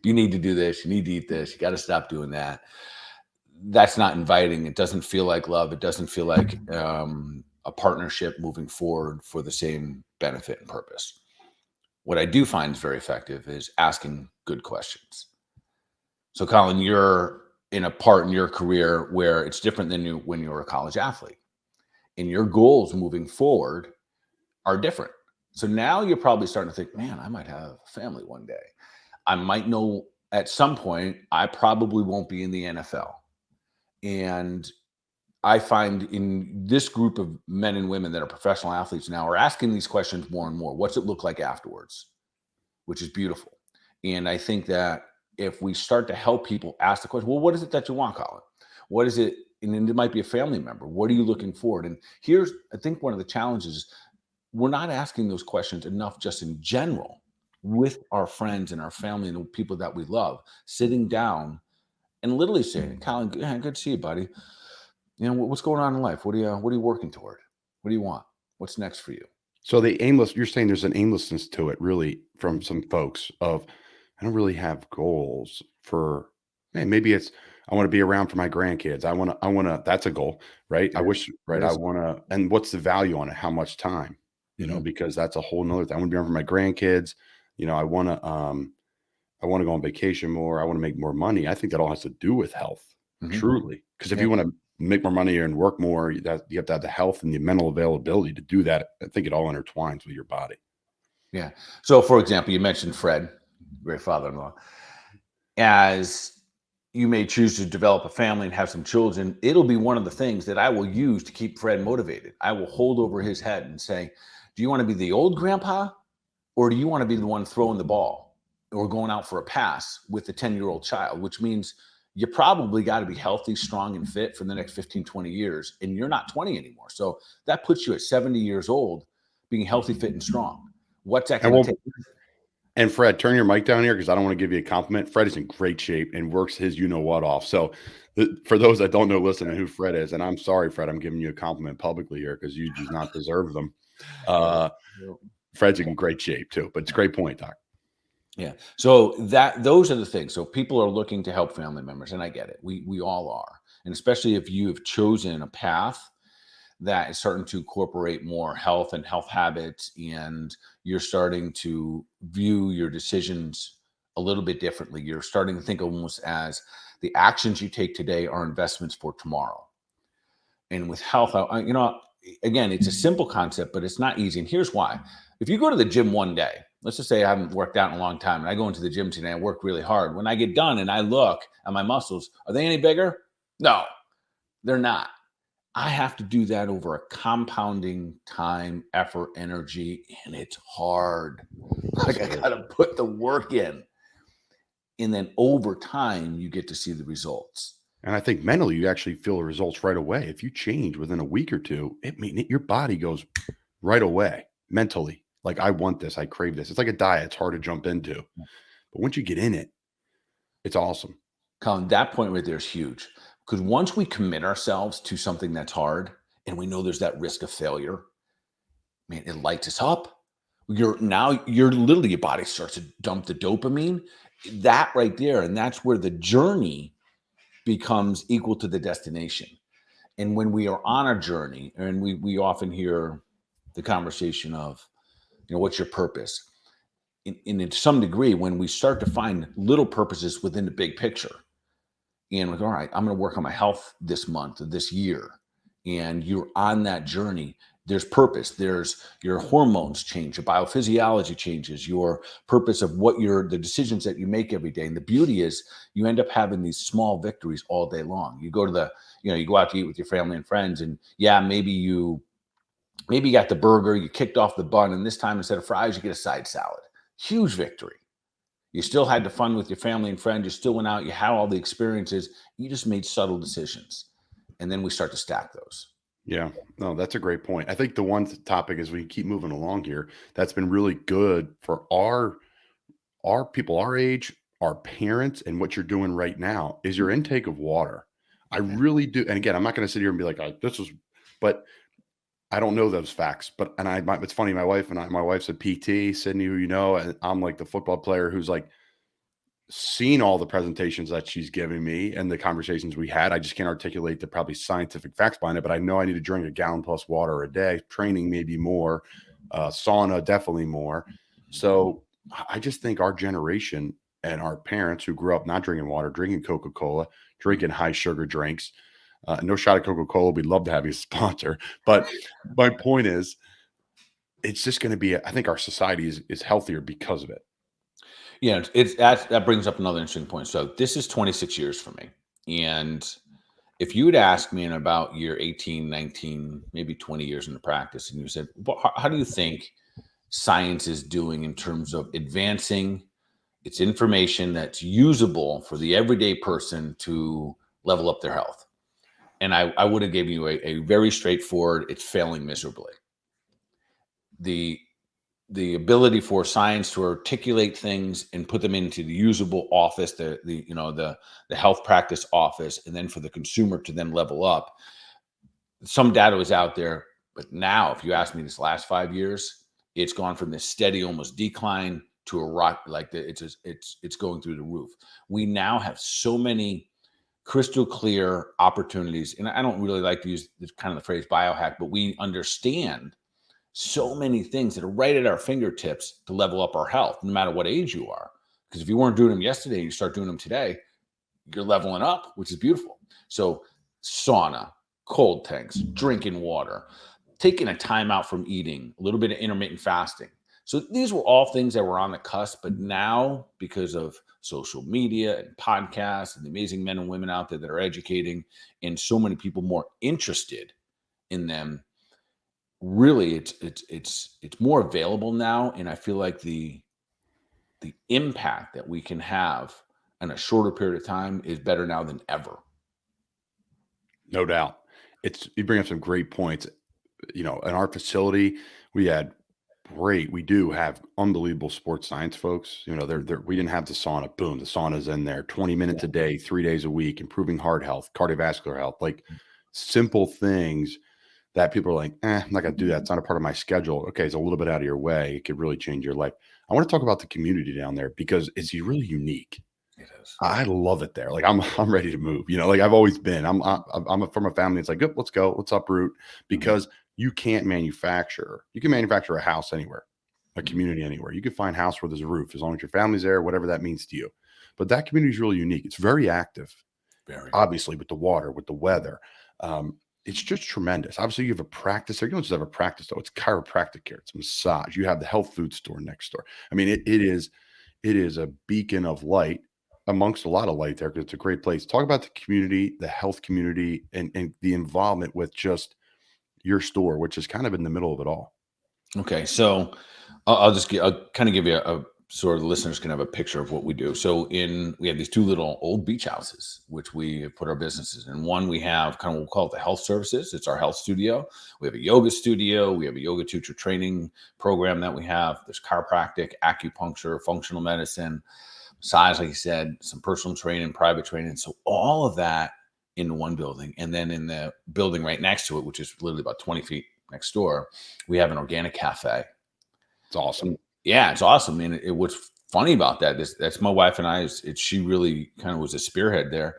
You need to do this. You need to eat this. You got to stop doing that. That's not inviting. It doesn't feel like love. It doesn't feel like a partnership moving forward for the same benefit and purpose. What I do find very effective is asking good questions. So, Colin, you're in a part in your career where it's different than when you were a college athlete. and your goals moving forward are different. So now you're probably starting to think, man, I might have a family one day. I might know at some point I probably won't be in the NFL. And I find in this group of men and women that are professional athletes now are asking these questions more and more. What's it look like afterwards? Which is beautiful. And I think that if we start to help people ask the question, well, what is it that you want, Colin? What is it? And it might be a family member. What are you looking forward? And here's, I think one of the challenges, we're not asking those questions enough just in general with our friends and our family and the people that we love, sitting down and literally saying, Colin, good to see you, buddy. You know, what's going on in life? What are you working toward? What do you want? What's next for you? So you're saying there's an aimlessness to it, really, from some folks of, I don't really have goals for, maybe it's, I want to be around for my grandkids. That's a goal, right? I wish, right. I want to, and what's the value on it? How much time, because that's a whole nother thing. I want to be around for my grandkids. I want to go on vacation more. I want to make more money. I think that all has to do with health, truly. Because if you want to make more money and work more, you have to have the health and the mental availability to do that. I think it all intertwines with your body. Yeah. So, for example, you mentioned Fred, great father-in-law. As you may choose to develop a family and have some children, it'll be one of the things that I will use to keep Fred motivated. I will hold over his head and say, do you want to be the old grandpa, or do you want to be the one throwing the ball or going out for a pass with the 10-year-old child, which means you probably got to be healthy, strong, and fit for the next 15, 20 years. And you're not 20 anymore. So that puts you at 70 years old, being healthy, fit, and strong. What's that going to take? And Fred, turn your mic down here because I don't want to give you a compliment. Fred is in great shape and works his you-know-what off. So for those that don't know, listening who Fred is, and I'm sorry, Fred, I'm giving you a compliment publicly here because you do not deserve them. Fred's in great shape too, but it's a great point, Doc. Yeah. So those are the things. So people are looking to help family members, and I get it. We all are. And especially if you have chosen a path that is starting to incorporate more health and health habits, and you're starting to view your decisions a little bit differently. You're starting to think almost as the actions you take today are investments for tomorrow. And with health, again, it's a simple concept, but it's not easy. And here's why. If you go to the gym one day, let's just say I haven't worked out in a long time and I go into the gym today, I work really hard. When I get done and I look at my muscles, are they any bigger? No, they're not. I have to do that over a compounding time, effort, energy, and it's hard. Like I got to put the work in. And then over time, you get to see the results. And I think mentally, you actually feel the results right away. If you change within a week or two, your body goes right away mentally. Like, I want this. I crave this. It's like a diet. It's hard to jump into. But once you get in it, it's awesome. Colin, that point right there is huge. Because once we commit ourselves to something that's hard and we know there's that risk of failure, man, it lights us up. You're literally, your body starts to dump the dopamine. That right there. And that's where the journey becomes equal to the destination. And when we are on a journey, and we often hear the conversation of, what's your purpose? And to some degree, when we start to find little purposes within the big picture, and like, all right, I'm going to work on my health this month or this year, and you're on that journey, there's purpose. There's your hormones change, your biophysiology changes, your purpose of the decisions that you make every day. And the beauty is you end up having these small victories all day long. You go to you go out to eat with your family and friends, and maybe you got the burger, you kicked off the bun, and this time instead of fries, you get a side salad. Huge victory. You still had the fun with your family and friends. You still went out. You had all the experiences. You just made subtle decisions. And then we start to stack those. Yeah, no, that's a great point. I think the one topic as we keep moving along here, that's been really good for our people our age, our parents, and what you're doing right now is your intake of water. I really do. And again, I'm not going to sit here and be like, but I don't know those facts. But it's funny. My wife's a PT, Sydney, who and I'm like the football player who's like seen all the presentations that she's giving me and the conversations we had. I just can't articulate the probably scientific facts behind it, but I know I need to drink a gallon plus water a day, training maybe more, sauna definitely more. So I just think our generation and our parents who grew up not drinking water, drinking Coca-Cola, drinking high sugar drinks, No shot at Coca-Cola. We'd love to have you as a sponsor. But my point is, it's just going to be, I think our society is healthier because of it. Yeah, that brings up another interesting point. So this is 26 years for me. And if you had asked me in about year 18, 19, maybe 20 years into practice, and you said, well, how do you think science is doing in terms of advancing its information that's usable for the everyday person to level up their health? And I would have given you a very straightforward, it's failing miserably. The ability for science to articulate things and put them into the usable office, the health practice office, and then for the consumer to then level up. Some data was out there, but now, if you ask me, this last 5 years, it's gone from this steady, almost decline to a rock. It's going through the roof. We now have so many crystal clear opportunities, and I don't really like to use this kind of the phrase biohack, but we understand so many things that are right at our fingertips to level up our health, no matter what age you are. Because if you weren't doing them yesterday, and you start doing them today, you're leveling up, which is beautiful. So sauna, cold tanks, drinking water, taking a time out from eating, a little bit of intermittent fasting. So these were all things that were on the cusp, but now because of social media and podcasts and the amazing men and women out there that are educating and so many people more interested in them, really it's more available now. And I feel like the impact that we can have in a shorter period of time is better now than ever. No doubt. You bring up some great points. In our facility, we do have unbelievable sports science folks. We didn't have the sauna. Boom, the sauna's in there. 20 minutes a day, 3 days a week, improving heart health, cardiovascular health, like simple things that people are like, I'm not gonna do that. It's not a part of my schedule. Okay, it's a little bit out of your way. It could really change your life. I want to talk about the community down there because it's really unique. It is. I love it there. Like I'm ready to move. Like I've always been. I'm from a family. It's like, good, let's go. Let's uproot because you can't manufacture. You can manufacture a house anywhere, a community anywhere. You can find a house where there's a roof as long as your family's there, whatever that means to you. But that community is really unique. It's very active, obviously with the water, with the weather. It's just tremendous. Obviously, you have a practice there. You don't just have a practice though. It's chiropractic care. It's massage. You have the health food store next door. I mean, it is a beacon of light amongst a lot of light there because it's a great place. Talk about the community, the health community, and the involvement with just your store, which is kind of in the middle of it all. Okay, so I'll kind of give you a sort of the listeners can have a picture of what we do. So we have these two little old beach houses, which we put our businesses in. One, we have kind of, we'll call it the health services. It's our health studio. We have a yoga studio. We have a yoga teacher training program that we have. There's chiropractic, acupuncture, functional medicine, massage, like you said, some personal training, private training. So all of that in one building. And then in the building right next to it, which is literally about 20 feet next door, we have an organic cafe. It's awesome. Yeah, it's awesome. And what's funny about that's my wife and I, she really kind of was a spearhead there.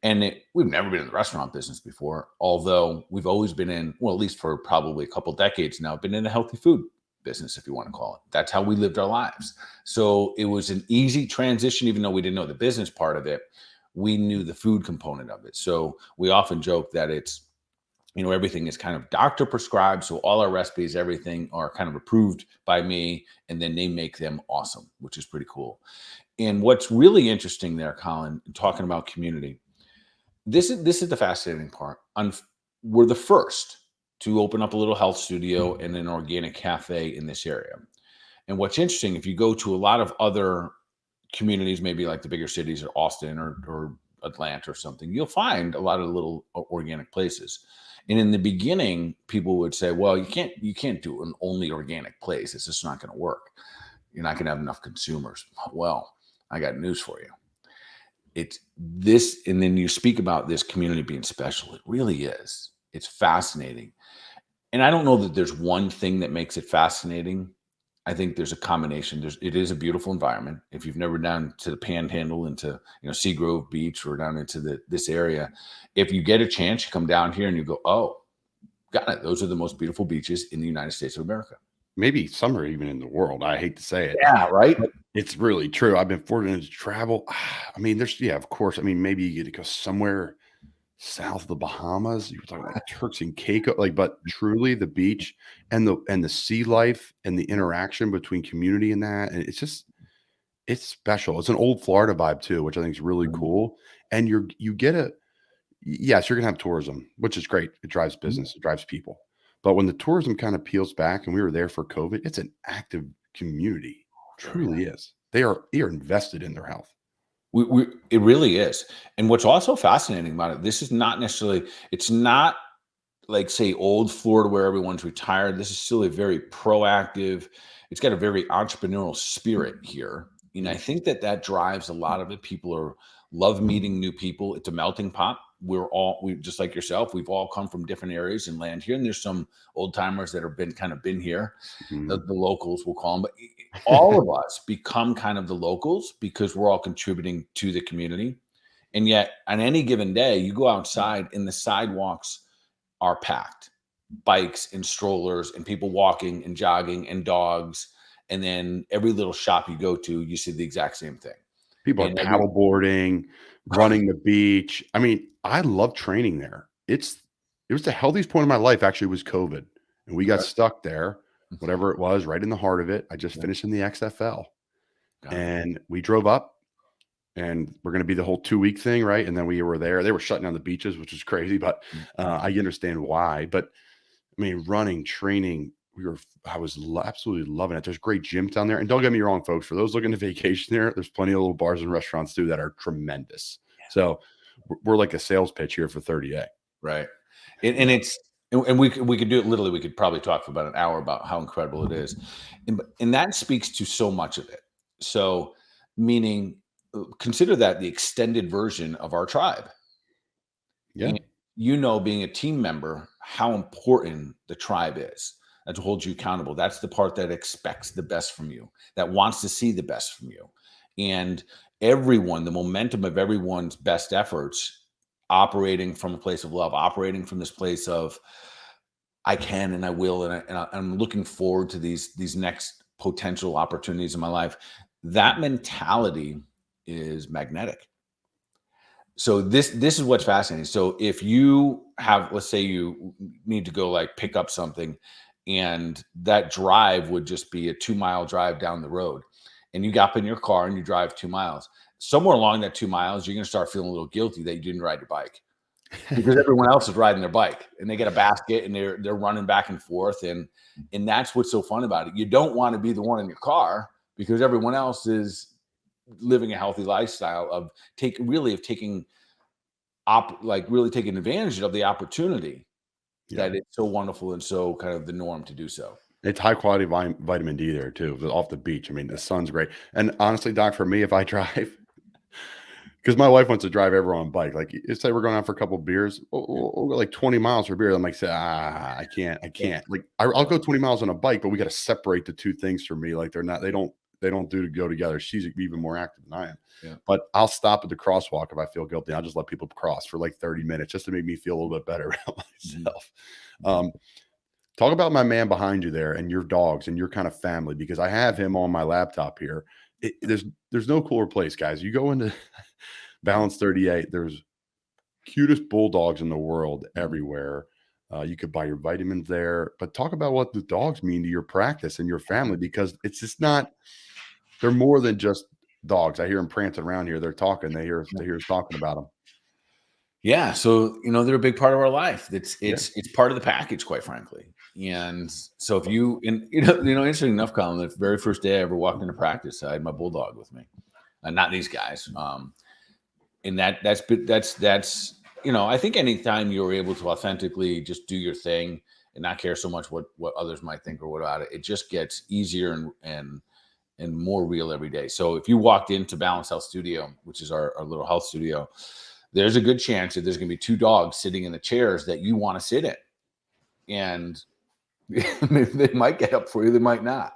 And we've never been in the restaurant business before, although we've always been in, well, at least for probably a couple decades now, been in the healthy food business, if you want to call it. That's how we lived our lives. So it was an easy transition, even though we didn't know the business part of it. We knew the food component of it. So we often joke that it's, everything is kind of doctor prescribed. So all our recipes, everything are kind of approved by me, and then they make them awesome, which is pretty cool. And what's really interesting there, Colin, talking about community, this is the fascinating part. We're the first to open up a little health studio and an organic cafe in this area. And what's interesting, if you go to a lot of other communities, maybe like the bigger cities or Austin or Atlanta or something, you'll find a lot of little organic places. And in the beginning, people would say, well, you can't do an only organic place. It's just not going to work. You're not going to have enough consumers. Well, I got news for you. It's this, and then you speak about this community being special. It really is. It's fascinating. And I don't know that there's one thing that makes it fascinating. I think there's a combination. It is a beautiful environment. If you've never down to the Panhandle, into Seagrove Beach, or down into this area, if you get a chance, you come down here and you go, oh, got it. Those are the most beautiful beaches in the United States of America. Maybe some are even in the world. I hate to say it. Yeah, right. But it's really true. I've been fortunate to travel. I mean, of course. I mean, maybe you get to go somewhere south of the Bahamas. You were talking like Turks and Caicos, like, but truly the beach and the sea life and the interaction between community and that, and it's special. It's an old Florida vibe too, which I think is really cool. And you get a yes, you're gonna have tourism, which is great. It drives business, it drives people. But when the tourism kind of peels back, and we were there for COVID, it's an active community. Truly is. They are invested in their health. It really is. And what's also fascinating about it, this is not necessarily, it's not like say old Florida where everyone's retired. This is still a very proactive, it's got a very entrepreneurial spirit here. And I think that drives a lot of it. People love meeting new people. It's a melting pot. We just like yourself, we've all come from different areas and land here. And there's some old timers that have been here, the locals we'll call them, but all of us become kind of the locals because we're all contributing to the community. And yet on any given day, you go outside and the sidewalks are packed, bikes and strollers and people walking and jogging and dogs. And then every little shop you go to, you see the exact same thing. People are paddle boarding, running the beach. I mean, I love training there. It was the healthiest point of my life actually was COVID. And we got stuck there, whatever it was, right in the heart of it. I just finished in the XFL. And we drove up and we're going to be the whole 2-week thing, right? And then we were there. They were shutting down the beaches, which is crazy, but I understand why. But I mean, running, training, I was absolutely loving it. There's great gyms down there. And don't get me wrong, folks, for those looking to vacation there's plenty of little bars and restaurants too that are tremendous. So we're like a sales pitch here for 30A. Right. And we could do it literally. We could probably talk for about an hour about how incredible it is. And that speaks to so much of it. So meaning consider that the extended version of our tribe. Yeah. And being a team member, how important the tribe is. That holds you accountable. That's the part that expects the best from you, that wants to see the best from you. And the momentum of everyone's best efforts operating from a place of love, operating from this place of I can and I will, and I'm looking forward to these next potential opportunities in my life. That mentality is magnetic. So this is what's fascinating. So if you have, let's say you need to go like pick up something, and that drive would just be a 2-mile drive down the road, and you got in your car and you drive 2 miles. Somewhere along that 2 miles, you're going to start feeling a little guilty that you didn't ride your bike because everyone else is riding their bike and they get a basket and they're running back and forth. And that's what's so fun about it. You don't want to be the one in your car because everyone else is living a healthy lifestyle of taking advantage of the opportunity that it's so wonderful and so kind of the norm to do so. It's high quality vitamin D there too, off the beach. I mean, the sun's great. And honestly, Doc, for me, if I drive, because my wife wants to drive everyone on bike. Like, say we're going out for a couple of beers, we'll go like 20 miles for beer. I'm like, I can't. Like, I'll go 20 miles on a bike, but we got to separate the two things for me. Like, they don't go together. She's even more active than I am. Yeah. But I'll stop at the crosswalk if I feel guilty. I'll just let people cross for like 30 minutes just to make me feel a little bit better about myself. Talk about my man behind you there and your dogs and your kind of family, because I have him on my laptop here. There's no cooler place, guys. You go into Balance 38, there's cutest bulldogs in the world everywhere. You could buy your vitamins there, but talk about what the dogs mean to your practice and your family, because it's just not, they're more than just dogs. I hear them prancing around here. They're talking. They hear us talking about them. Yeah. So, they're a big part of our life. It's part of the package, quite frankly. And so if interesting enough, Colin, the very first day I ever walked into practice, I had my bulldog with me, not these guys. And that's I think anytime you're able to authentically just do your thing and not care so much what others might think or what about it, it just gets easier and more real every day. So if you walked into Balance Health Studio, which is our little health studio, there's a good chance that there's going to be 2 dogs sitting in the chairs that you want to sit in. And they might get up for you, they might not.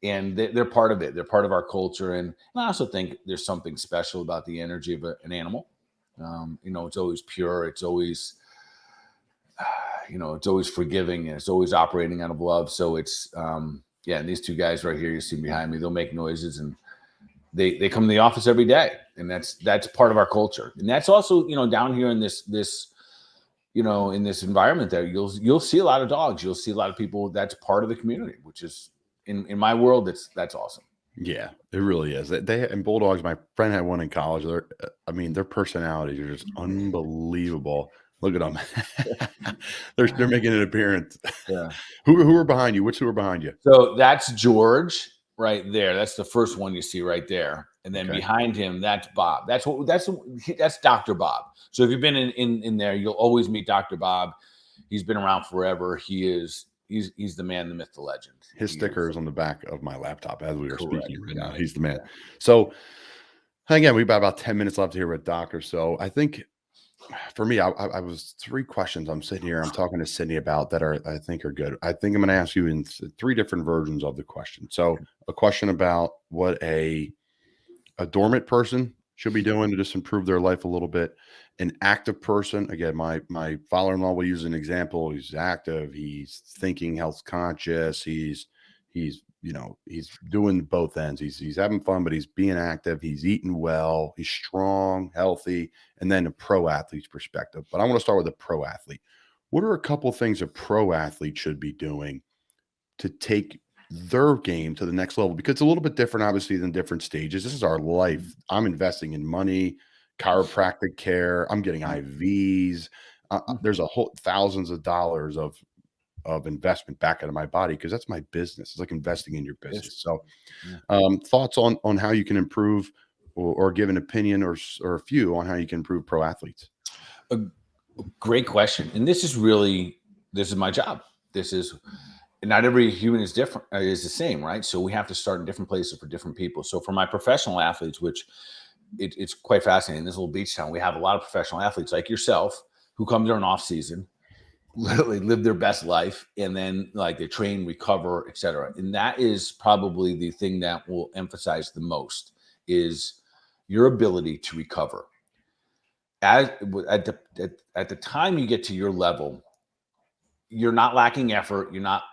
And they're part of it. They're part of our culture. And I also think there's something special about the energy of an animal. It's always pure. It's always, it's always forgiving, and it's always operating out of love. So it's, and these 2 guys right here you see behind me, they'll make noises, and they come to the office every day. And that's part of our culture. And that's also, down here in this you know, in this environment there, you'll see a lot of dogs. You'll see a lot of people that's part of the community, which is in my world, that's awesome. Yeah, it really is. They and bulldogs. My friend had one in college. I mean, their personalities are just unbelievable. Look at them. They're making an appearance. Yeah. Who are behind you? Which two are behind you? So that's George right there. That's the first one you see right there. And then Okay. behind him, that's Bob. That's Dr. Bob. So if you've been in there, you'll always meet Dr. Bob. He's been around forever. He's the man, the myth, the legend. His sticker is on the back of my laptop as we are Correct. speaking right now. He's the man. So again, we've got about 10 minutes left here with Doctor. So I think for me, I was 3 questions. I'm sitting here, I'm talking to Sydney about that I think are good. I think I'm going to ask you in 3 different versions of the question. So a question about what a dormant person should be doing to just improve their life a little bit. An active person, again, my father-in-law will use an example. He's active, he's thinking health conscious, he's you know, he's doing both ends. He's having fun, but he's being active, he's eating well, he's strong, healthy, and then a pro athlete's perspective. But I want to start with a pro athlete. What are a couple things a pro athlete should be doing to take their game to the next level? Because it's a little bit different, obviously, than different stages. This is our life. I'm investing in money, chiropractic care. I'm getting IVs. There's a whole thousands of dollars of investment back into my body because that's my business. It's like investing in your business. So, thoughts on how you can improve, or give an opinion or a few on how you can improve pro athletes. A great question, and this is my job. This is. Not every human is different, is the same, right? So we have to start in different places for different people. So for my professional athletes, which it's quite fascinating, this little beach town, we have a lot of professional athletes like yourself who come during off season, literally live their best life, and then like they train, recover, etc. And that is probably the thing that will emphasize the most is your ability to recover. At the time you get to your level, you're not lacking effort. You're not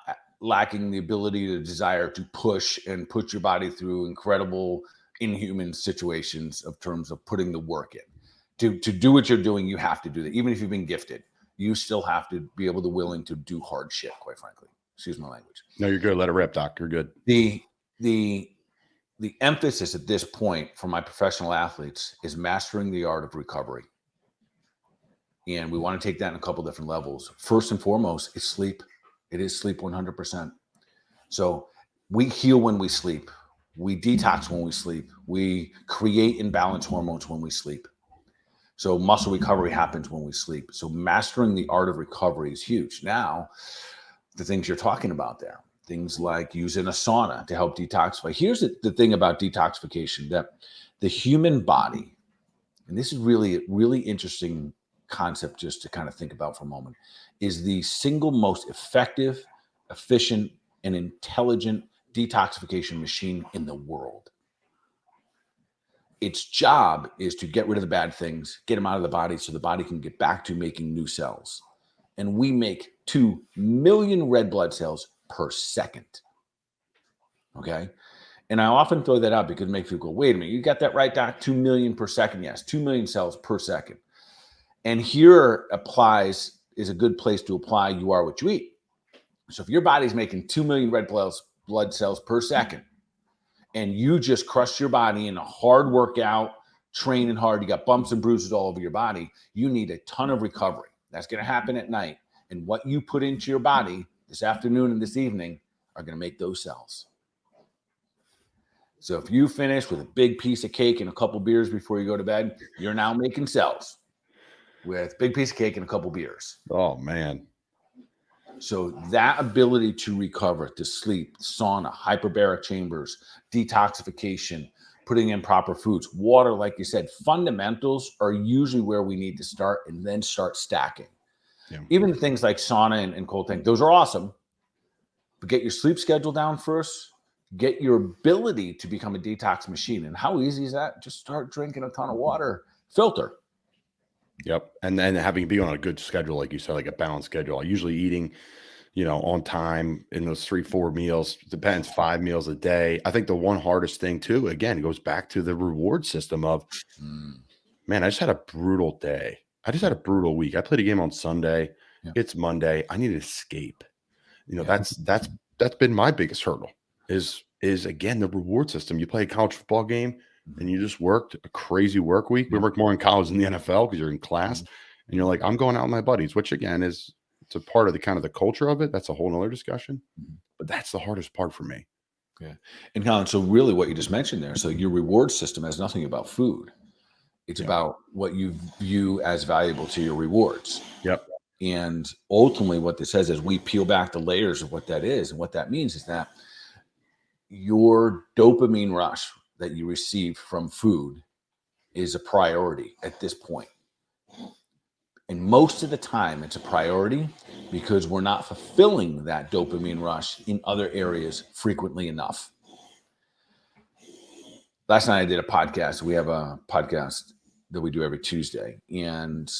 lacking the ability to desire to push and put your body through incredible, inhuman situations of terms of putting the work in. To do what you're doing, you have to do that. Even if you've been gifted, you still have to be able to willing to do hard shit, quite frankly. Excuse my language. No, you're good. Let it rip, Doc. You're good. The emphasis at this point for my professional athletes is mastering the art of recovery. And we want to take that in a couple different levels. First and foremost, it's sleep. It is sleep 100%. So we heal when we sleep. We detox when we sleep. We create and balance hormones when we sleep. So muscle recovery happens when we sleep. So mastering the art of recovery is huge. Now, the things you're talking about there, things like using a sauna to help detoxify. Here's the thing about detoxification, that the human body, and this is really, really interesting concept just to kind of think about for a moment, is the single most effective, efficient, and intelligent detoxification machine in the world. Its job is to get rid of the bad things, get them out of the body so the body can get back to making new cells. And we make 2 million red blood cells per second. Okay. And I often throw that out because it makes people go, wait a minute, you got that right, Doc? 2 million per second. Yes, 2 million cells per second. And here is a good place to apply you are what you eat. So if your body's making 2 million red blood cells per second, and you just crush your body in a hard workout, training hard, you got bumps and bruises all over your body, you need a ton of recovery. That's going to happen at night. And what you put into your body this afternoon and this evening are going to make those cells. So if you finish with a big piece of cake and a couple beers before you go to bed, you're now making cells with a big piece of cake and a couple beers. Oh, man. So that ability to recover, to sleep, sauna, hyperbaric chambers, detoxification, putting in proper foods, water, like you said, fundamentals are usually where we need to start and then start stacking. Yeah. Even things like sauna and cold tank, those are awesome. But get your sleep schedule down first. Get your ability to become a detox machine. And how easy is that? Just start drinking a ton of water. Filter. Yep. And then be on a good schedule, like you said, like a balanced schedule. Usually eating, on time in those 3-4 meals, depends, 5 meals a day. I think the one hardest thing too, again, goes back to the reward system of, man, I just had a brutal day. I just had a brutal week. I played a game on Sunday. Yeah. It's Monday. I need to escape. Yeah. That's been my biggest hurdle is again, the reward system. You play a college football game and you just worked a crazy work week. We work more in college than the NFL because you're in class and you're like, I'm going out with my buddies, which again it's a part of the kind of the culture of it. That's a whole nother discussion. But that's the hardest part for me. Yeah. And Colin, so really what you just mentioned there, so your reward system has nothing about food. It's about what you view as valuable to your rewards. Yep. And ultimately what this says is we peel back the layers of what that is. And what that means is that your dopamine rush that you receive from food is a priority at this point. And most of the time it's a priority because we're not fulfilling that dopamine rush in other areas frequently enough. Last night I did a podcast. We have a podcast that we do every Tuesday. And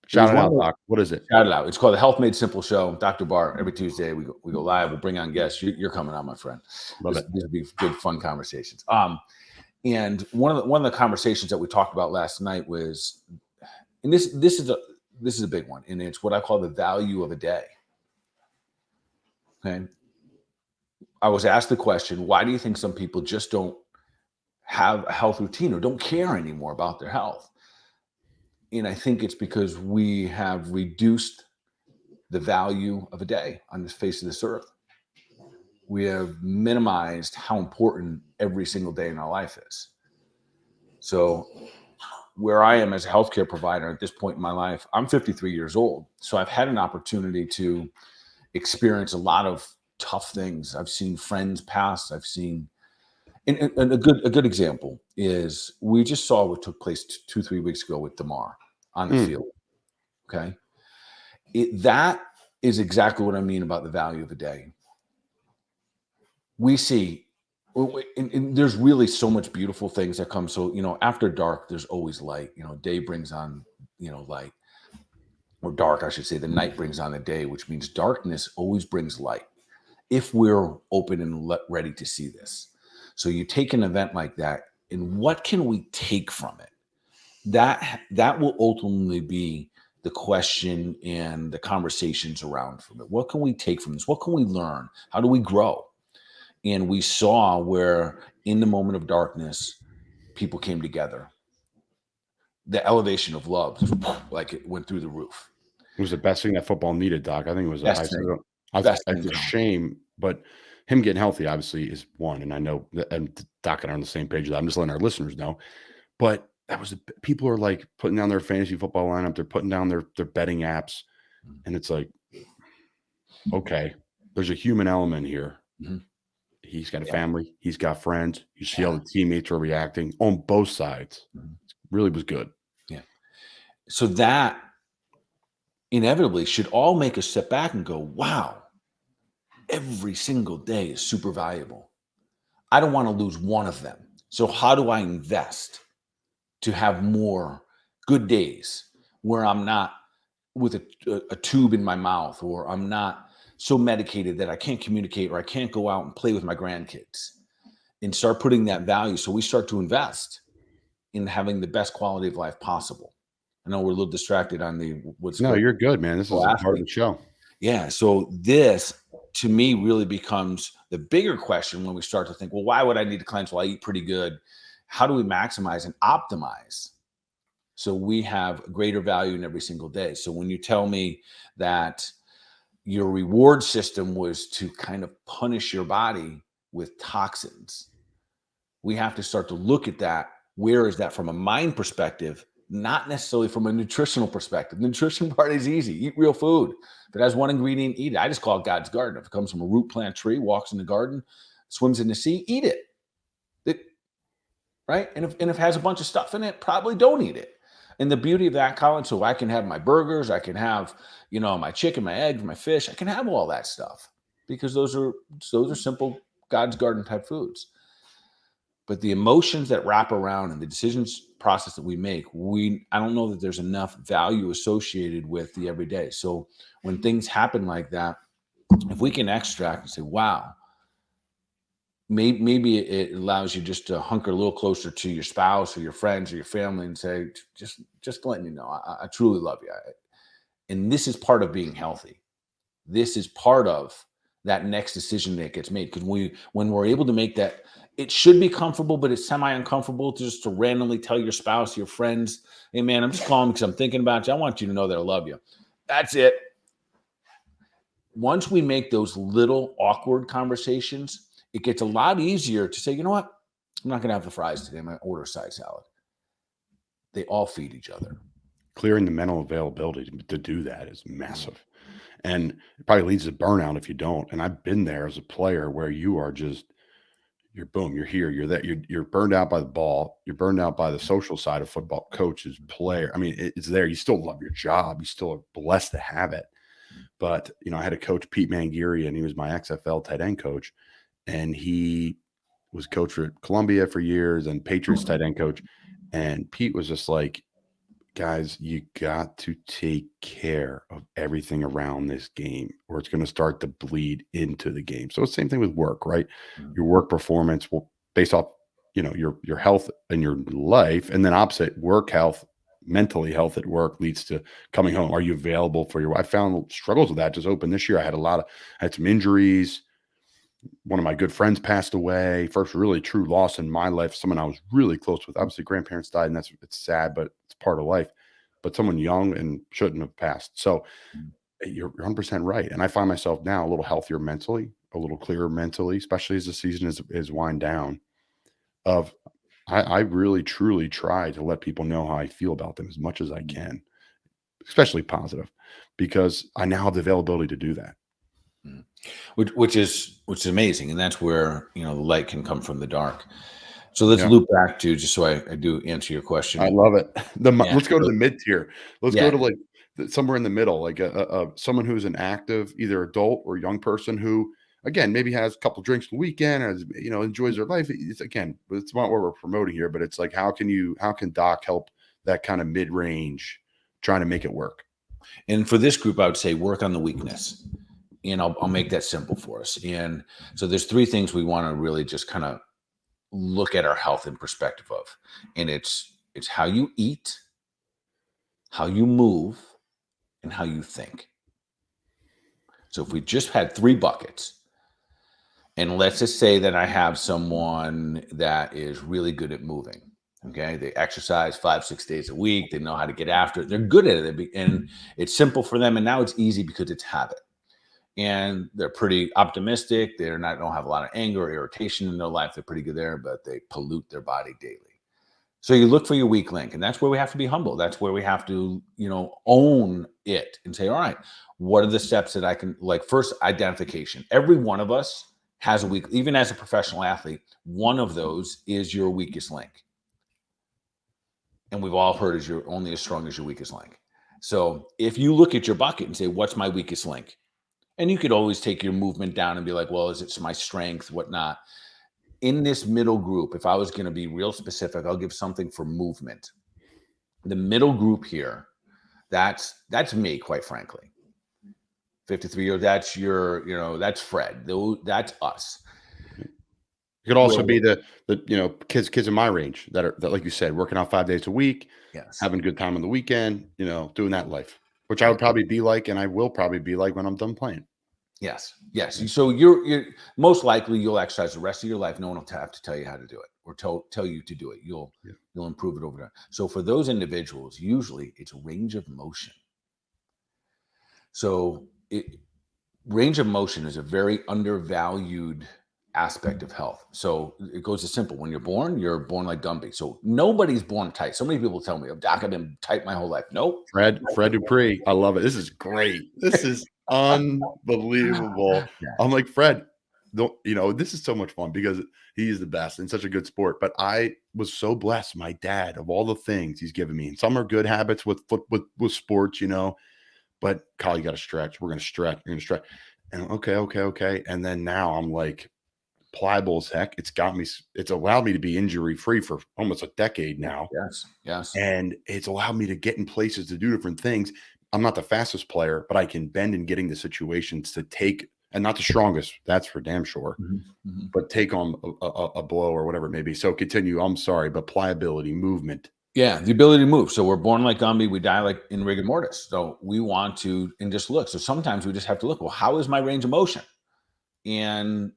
shout it out, Doc. What is it? Shout it out. It's called the Health Made Simple Show. Dr.Bart. Every Tuesday we go live. We'll bring on guests. You're coming on, my friend. Love it. These will be good, fun conversations. And one of the conversations that we talked about last night was, and this is a big one, and it's what I call the value of a day. Okay. I was asked the question, why do you think some people just don't have a health routine or don't care anymore about their health? And I think it's because we have reduced the value of a day on the face of this earth. We have minimized how important every single day in our life is. So where I am as a healthcare provider at this point in my life, I'm 53 years old. So I've had an opportunity to experience a lot of tough things. I've seen friends pass. I've seen, and a good example is we just saw what took place 2-3 weeks ago with DeMar on the field. Okay. That is exactly what I mean about the value of a day. We see, and there's really so much beautiful things that come. So, after dark, there's always light. Day brings on, light. Or dark, I should say. The night brings on the day, which means darkness always brings light if we're open and ready to see this. So you take an event like that, and what can we take from it? That will ultimately be the question and the conversations around from it. What can we take from this? What can we learn? How do we grow? And we saw where in the moment of darkness, people came together. The elevation of love, like it went through the roof. It was the best thing that football needed, Doc. I think it was. It's a shame, but him getting healthy obviously is one. And I know that, and Doc and I are on the same page with that. I'm just letting our listeners know. But that was people are like putting down their fantasy football lineup. They're putting down their betting apps, and it's like, okay, there's a human element here. Mm-hmm. He's got a family. He's got friends. You see how the teammates are reacting on both sides. Mm-hmm. Really was good. Yeah. So that inevitably should all make us step back and go, wow, every single day is super valuable. I don't want to lose one of them. So how do I invest to have more good days where I'm not with a tube in my mouth, or I'm not so medicated that I can't communicate, or I can't go out and play with my grandkids, and start putting that value. So we start to invest in having the best quality of life possible. I know we're a little distracted on you're good, man. This is a part of the show. Yeah. So this, to me, really becomes the bigger question when we start to think, well, why would I need to cleanse? Well, I eat pretty good. How do we maximize and optimize so we have greater value in every single day? So when you tell me that your reward system was to kind of punish your body with toxins, we have to start to look at that. Where is that from a mind perspective, not necessarily from a nutritional perspective? The nutrition part is easy. Eat real food. If it has one ingredient, eat it. I just call it God's garden. If it comes from a root plant tree, walks in the garden, swims in the sea, eat it. Right? And if it has a bunch of stuff in it, probably don't eat it. And the beauty of that, Colin, so I can have my burgers, I can have, my chicken, my eggs, my fish, I can have all that stuff because those are simple God's garden type foods. But the emotions that wrap around and the decisions process that we make, I don't know that there's enough value associated with the everyday. So when things happen like that, if we can extract and say, wow, maybe it allows you just to hunker a little closer to your spouse or your friends or your family and say, just letting you know, I truly love you. And this is part of being healthy. This is part of that next decision that gets made. Because when we're able to make that, it should be comfortable, but it's semi-uncomfortable just to randomly tell your spouse, your friends, hey man, I'm just calling because I'm thinking about you. I want you to know that I love you. That's it. Once we make those little awkward conversations, it gets a lot easier to say, you know what? I'm not going to have the fries today. I'm going to order a side salad. They all feed each other. Clearing the mental availability to do that is massive. And it probably leads to burnout if you don't. And I've been there as a player where you are just, you're boom, you're here, you're there, you're burned out by the ball, you're burned out by the social side of football, coaches, player. I mean, it's there. You still love your job. You still are blessed to have it. But, you know, I had a coach, Pete Mangiri, and he was my XFL tight end coach. And he was coach for Columbia for years and Patriots tight end coach. And Pete was just like, guys, you got to take care of everything around this game or it's going to start to bleed into the game. So it's the same thing with work, right? Your work performance will based off, you know, your health and your life, and then opposite, work health, mentally health at work leads to coming home. Are you available for your, I found struggles with that just open this year. I had some injuries. One of my good friends passed away. First really true loss in my life. Someone I was really close with. Obviously, grandparents died, and it's sad, but it's part of life. But someone young and shouldn't have passed. So you're 100% right. And I find myself now a little healthier mentally, a little clearer mentally, especially as the season is wind down. I really truly try to let people know how I feel about them as much as I can, especially positive, because I now have the availability to do that. Which is amazing, and that's where, you know, the light can come from the dark. So let's loop back to, just so I do answer your question. I love it. Let's go to the mid tier. Let's go to like somewhere in the middle, like someone who's an active, either adult or young person who, again, maybe has a couple drinks the weekend, or, you know, enjoys their life. It's not what we're promoting here, but it's like, how can Doc help that kind of mid range, trying to make it work? And for this group, I would say work on the weakness. And I'll make that simple for us. And so there's three things we want to really just kind of look at our health in perspective of. And it's how you eat, how you move, and how you think. So if we just had 3 buckets, and let's just say that I have someone that is really good at moving. Okay. They exercise 5-6 days a week. They know how to get after it. They're good at it. And it's simple for them. And now it's easy because it's habit. And they're pretty optimistic. Don't have a lot of anger or irritation in their life. They're pretty good there, but they pollute their body daily. So you look for your weak link, and that's where we have to be humble. That's where we have to, you know, own it and say, all right, what are the steps that I can, like, first, identification. Every one of us has a weak, even as a professional athlete, one of those is your weakest link. And we've all heard you're only as strong as your weakest link. So if you look at your bucket and say, what's my weakest link? And you could always take your movement down and be like, well, is it my strength, whatnot? In this middle group, if I was going to be real specific, I'll give something for movement. The middle group here, that's me, quite frankly. 53-year-old, that's that's Fred. That's us. It could also be the you know, kids in my range that like you said, working out 5 days a week, having a good time on the weekend, you know, doing that life, which I would probably be like, and I will probably be like when I'm done playing. Yes. So you're most likely you'll exercise the rest of your life. No one will have to tell you how to do it or tell you to do it. You'll improve it over time. So for those individuals, usually it's range of motion. So range of motion is a very undervalued aspect of health. So it goes as simple. When you're born like Gumby. So nobody's born tight. So many people tell me, Doc, I've been tight my whole life. Nope. Fred Dupree. I love it. This is great. This is unbelievable. I'm like, Fred, this is so much fun because he is the best and such a good sport. But I was so blessed. My dad, of all the things he's given me, and some are good habits with sports, you know, but Kyle, you got to stretch. We're going to stretch. You're going to stretch. And okay. And then now I'm like, pliable as heck. It's allowed me to be injury free for almost a decade now. Yes. And it's allowed me to get in places to do different things. I'm not the fastest player, but I can bend and get into situations to take and not the strongest. That's for damn sure. Mm-hmm. But take on a blow or whatever it may be. So continue. I'm sorry, but pliability, movement. Yeah, the ability to move. So we're born like Gumby, we die like in rigor mortis. So we want to, and just look. So sometimes we just have to look, well, how is my range of motion? And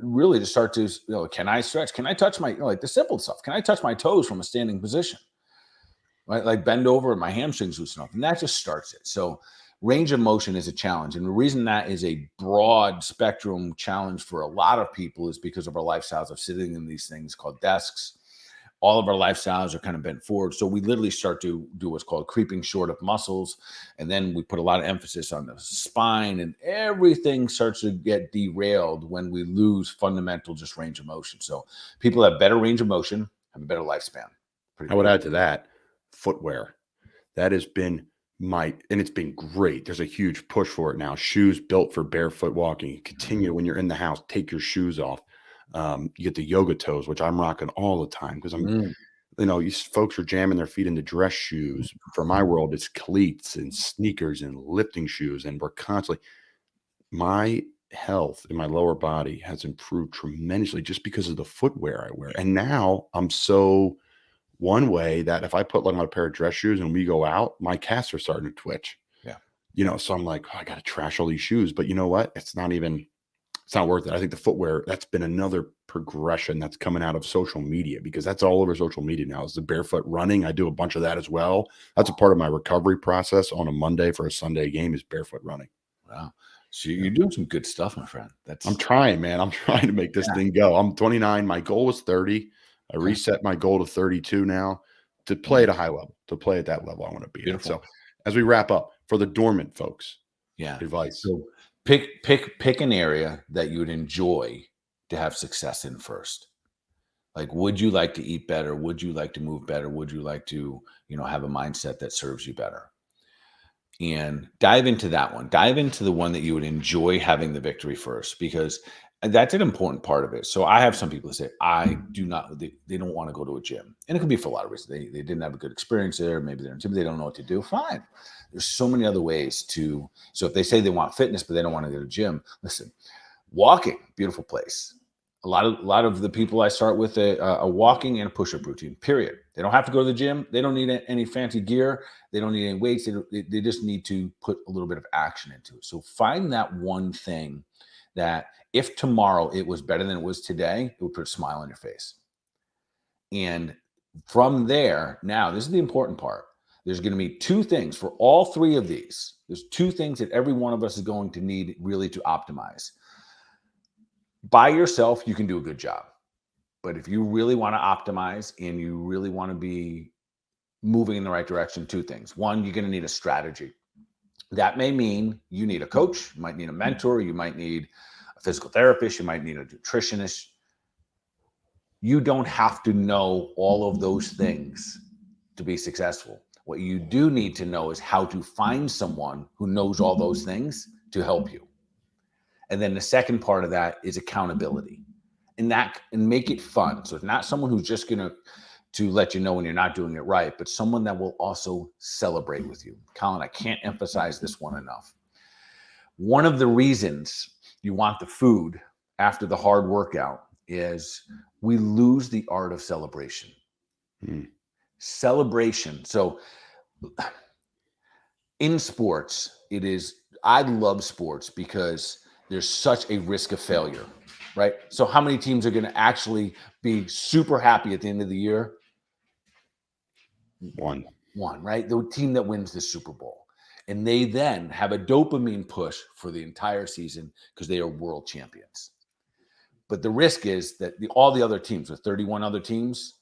really to start to, can I stretch? Can I touch my, like the simple stuff? Can I touch my toes from a standing position? Right? Like bend over and my hamstrings loosen up. And that just starts it. So range of motion is a challenge. And the reason that is a broad spectrum challenge for a lot of people is because of our lifestyles of sitting in these things called desks. All of our lifestyles are kind of bent forward. So we literally start to do what's called creeping short of muscles. And then we put a lot of emphasis on the spine, and everything starts to get derailed when we lose fundamental just range of motion. So people that have better range of motion have a better lifespan. I would add to that footwear. That has been and it's been great. There's a huge push for it now. Shoes built for barefoot walking. Continue when you're in the house, take your shoes off. You get the yoga toes, which I'm rocking all the time because you folks are jamming their feet into dress shoes. For my world, it's cleats and sneakers and lifting shoes. And we're constantly, my health in my lower body has improved tremendously just because of the footwear I wear. And now I'm so one way that if I put like my pair of dress shoes and we go out, my calves are starting to twitch. Yeah. So I'm like, I got to trash all these shoes. But you know what? It's not worth it. I think the footwear, that's been another progression that's coming out of social media, because that's all over social media now, is the barefoot running. I do a bunch of that as well. That's a part of my recovery process on a Monday for a Sunday game, is barefoot running. Wow. So you're doing some good stuff, my friend. I'm trying, man. I'm trying to make this thing go. I'm 29. My goal was 30. I reset my goal to 32 now to play at a high level, to play at that level I want to be at. So as we wrap up, for the dormant folks, advice. So pick an area that you would enjoy to have success in first. Like, would you like to eat better? Would you like to move better? Would you like to, have a mindset that serves you better? And dive into that one. Dive into the one that you would enjoy having the victory first, because that's an important part of it. So I have some people that say, they don't want to go to a gym. And it could be for a lot of reasons. They didn't have a good experience there. Maybe they're intimidated. They don't know what to do. Fine. There's so many other ways so if they say they want fitness, but they don't want to go to the gym, listen, walking, beautiful place. A lot of the people I start with a walking and a push-up routine, period. They don't have to go to the gym. They don't need any fancy gear. They don't need any weights. They just need to put a little bit of action into it. So find that one thing that if tomorrow it was better than it was today, it would put a smile on your face. And from there, now, this is the important part. There's going to be two things for all three of these. There's two things that every one of us is going to need really to optimize. By yourself, you can do a good job. But if you really want to optimize and you really want to be moving in the right direction, two things. One, you're going to need a strategy. That may mean you need a coach, you might need a mentor, you might need a physical therapist, you might need a nutritionist. You don't have to know all of those things to be successful. What you do need to know is how to find someone who knows all those things to help you. And then the second part of that is accountability, and make it fun. So it's not someone who's just going to let you know when you're not doing it right, but someone that will also celebrate with you. Colin, I can't emphasize this one enough. One of the reasons you want the food after the hard workout is we lose the art of celebration. Celebration. So in sports, I love sports because there's such a risk of failure, right? So how many teams are going to actually be super happy at the end of the year? One, right? The team that wins the Super Bowl. And they then have a dopamine push for the entire season because they are world champions. But the risk is that all the other teams, with 31 other teams,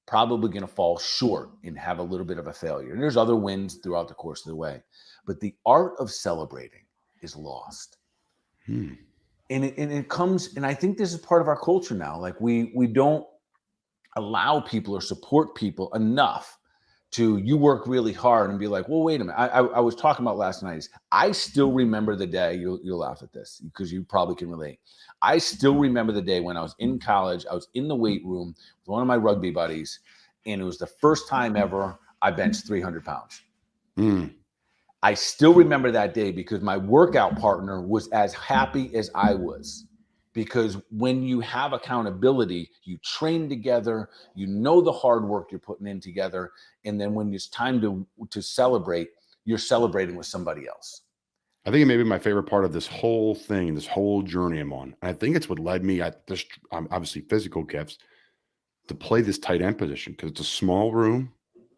probably going to fall short and have a little bit of a failure. And there's other wins throughout the course of the way. But the art of celebrating is lost. And it comes, and I think this is part of our culture now. Like we don't allow people or support people enough to, you work really hard and be like, well, wait a minute. I was talking about last night. I still remember the day, you'll laugh at this because you probably can relate. I still remember the day when I was in college. I was in the weight room with one of my rugby buddies, and it was the first time ever I benched 300 pounds. I still remember that day because my workout partner was as happy as I was. Because when you have accountability, you train together, you know the hard work you're putting in together, and then when it's time to celebrate, you're celebrating with somebody else. I think it may be my favorite part of this whole thing, this whole journey I'm on. And I think it's what led me at this, obviously physical gifts, to play this tight end position because it's a small room,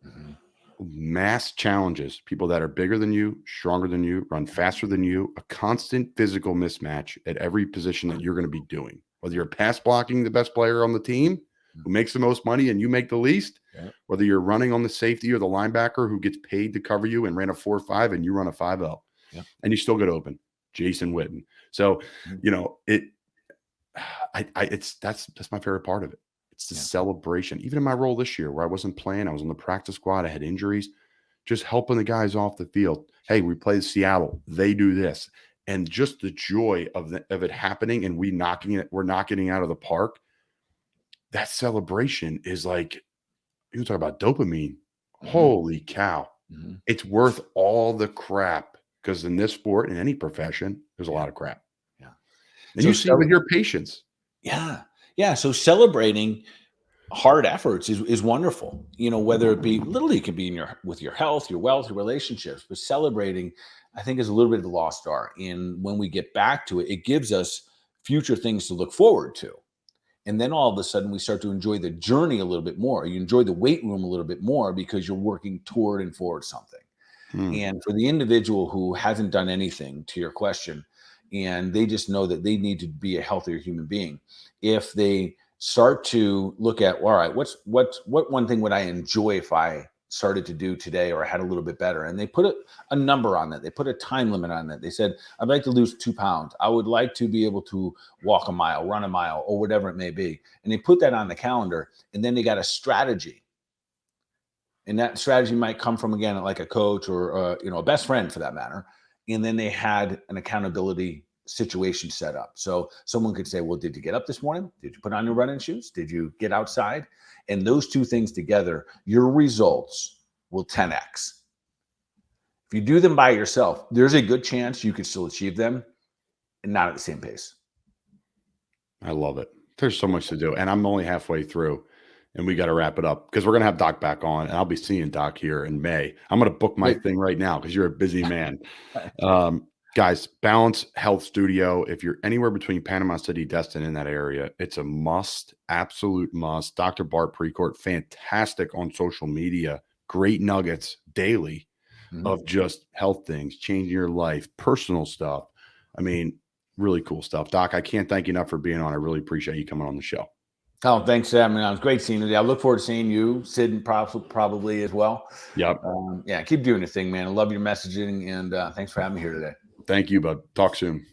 Mhm. mass challenges, people that are bigger than you, stronger than you, run faster than you, a constant physical mismatch at every position that you're going to be doing. Whether you're pass blocking the best player on the team who makes the most money and you make the least, Yeah. whether you're running on the safety or the linebacker who gets paid to cover you and ran a 4.5 and you run a 5.0. Yeah. And you still get open. Jason Witten. So, you know, that's my favorite part of it. It's the celebration. Even in my role this year where I wasn't playing, I was on the practice squad, I had injuries, just helping the guys off the field. Hey, we play Seattle. They do this. And just the joy of it happening and we're knocking it out of the park. That celebration is like, you talk about dopamine. Holy cow. It's worth all the crap. Because in this sport, in any profession, there's a lot of crap. Yeah. And So you see it with your patients. Yeah. Yeah. So celebrating hard efforts is wonderful. You know, whether it be literally it can be with your health, your wealth, your relationships, but celebrating, I think, is a little bit of the lost art. And when we get back to it, it gives us future things to look forward to. And then all of a sudden we start to enjoy the journey a little bit more. You enjoy the weight room a little bit more because you're working toward and for something. And for the individual who hasn't done anything, to your question, and they just know that they need to be a healthier human being, if they start to look at, all right, what one thing would I enjoy if I started to do today or I had a little bit better? And they put a number on that. They put a time limit on that. They said, I'd like to lose 2 pounds. I would like to be able to walk a mile, run a mile, or whatever it may be. And they put that on the calendar, and then they got a strategy. And that strategy might come from, again, like a coach or a best friend for that matter. And then they had an accountability situation set up. So someone could say, well, did you get up this morning? Did you put on your running shoes? Did you get outside? And those two things together, your results will 10x. If you do them by yourself, there's a good chance you could still achieve them and not at the same pace. I love it. There's so much to do. And I'm only halfway through. And we got to wrap it up because we're going to have Doc back on, and I'll be seeing Doc here in May. I'm going to book my thing right now because you're a busy man. Guys, Balance Health Studio. If you're anywhere between Panama City, Destin, in that area, it's a must, absolute must. Dr. Bart Precourt, fantastic on social media, great nuggets daily of just health things, changing your life, personal stuff. I mean, really cool stuff. Doc, I can't thank you enough for being on. I really appreciate you coming on the show. Oh, thanks, Sam. It was great seeing you. I look forward to seeing you, Sid, probably as well. Yep. Yeah, keep doing your thing, man. I love your messaging, and thanks for having me here today. Thank you, bud. Talk soon.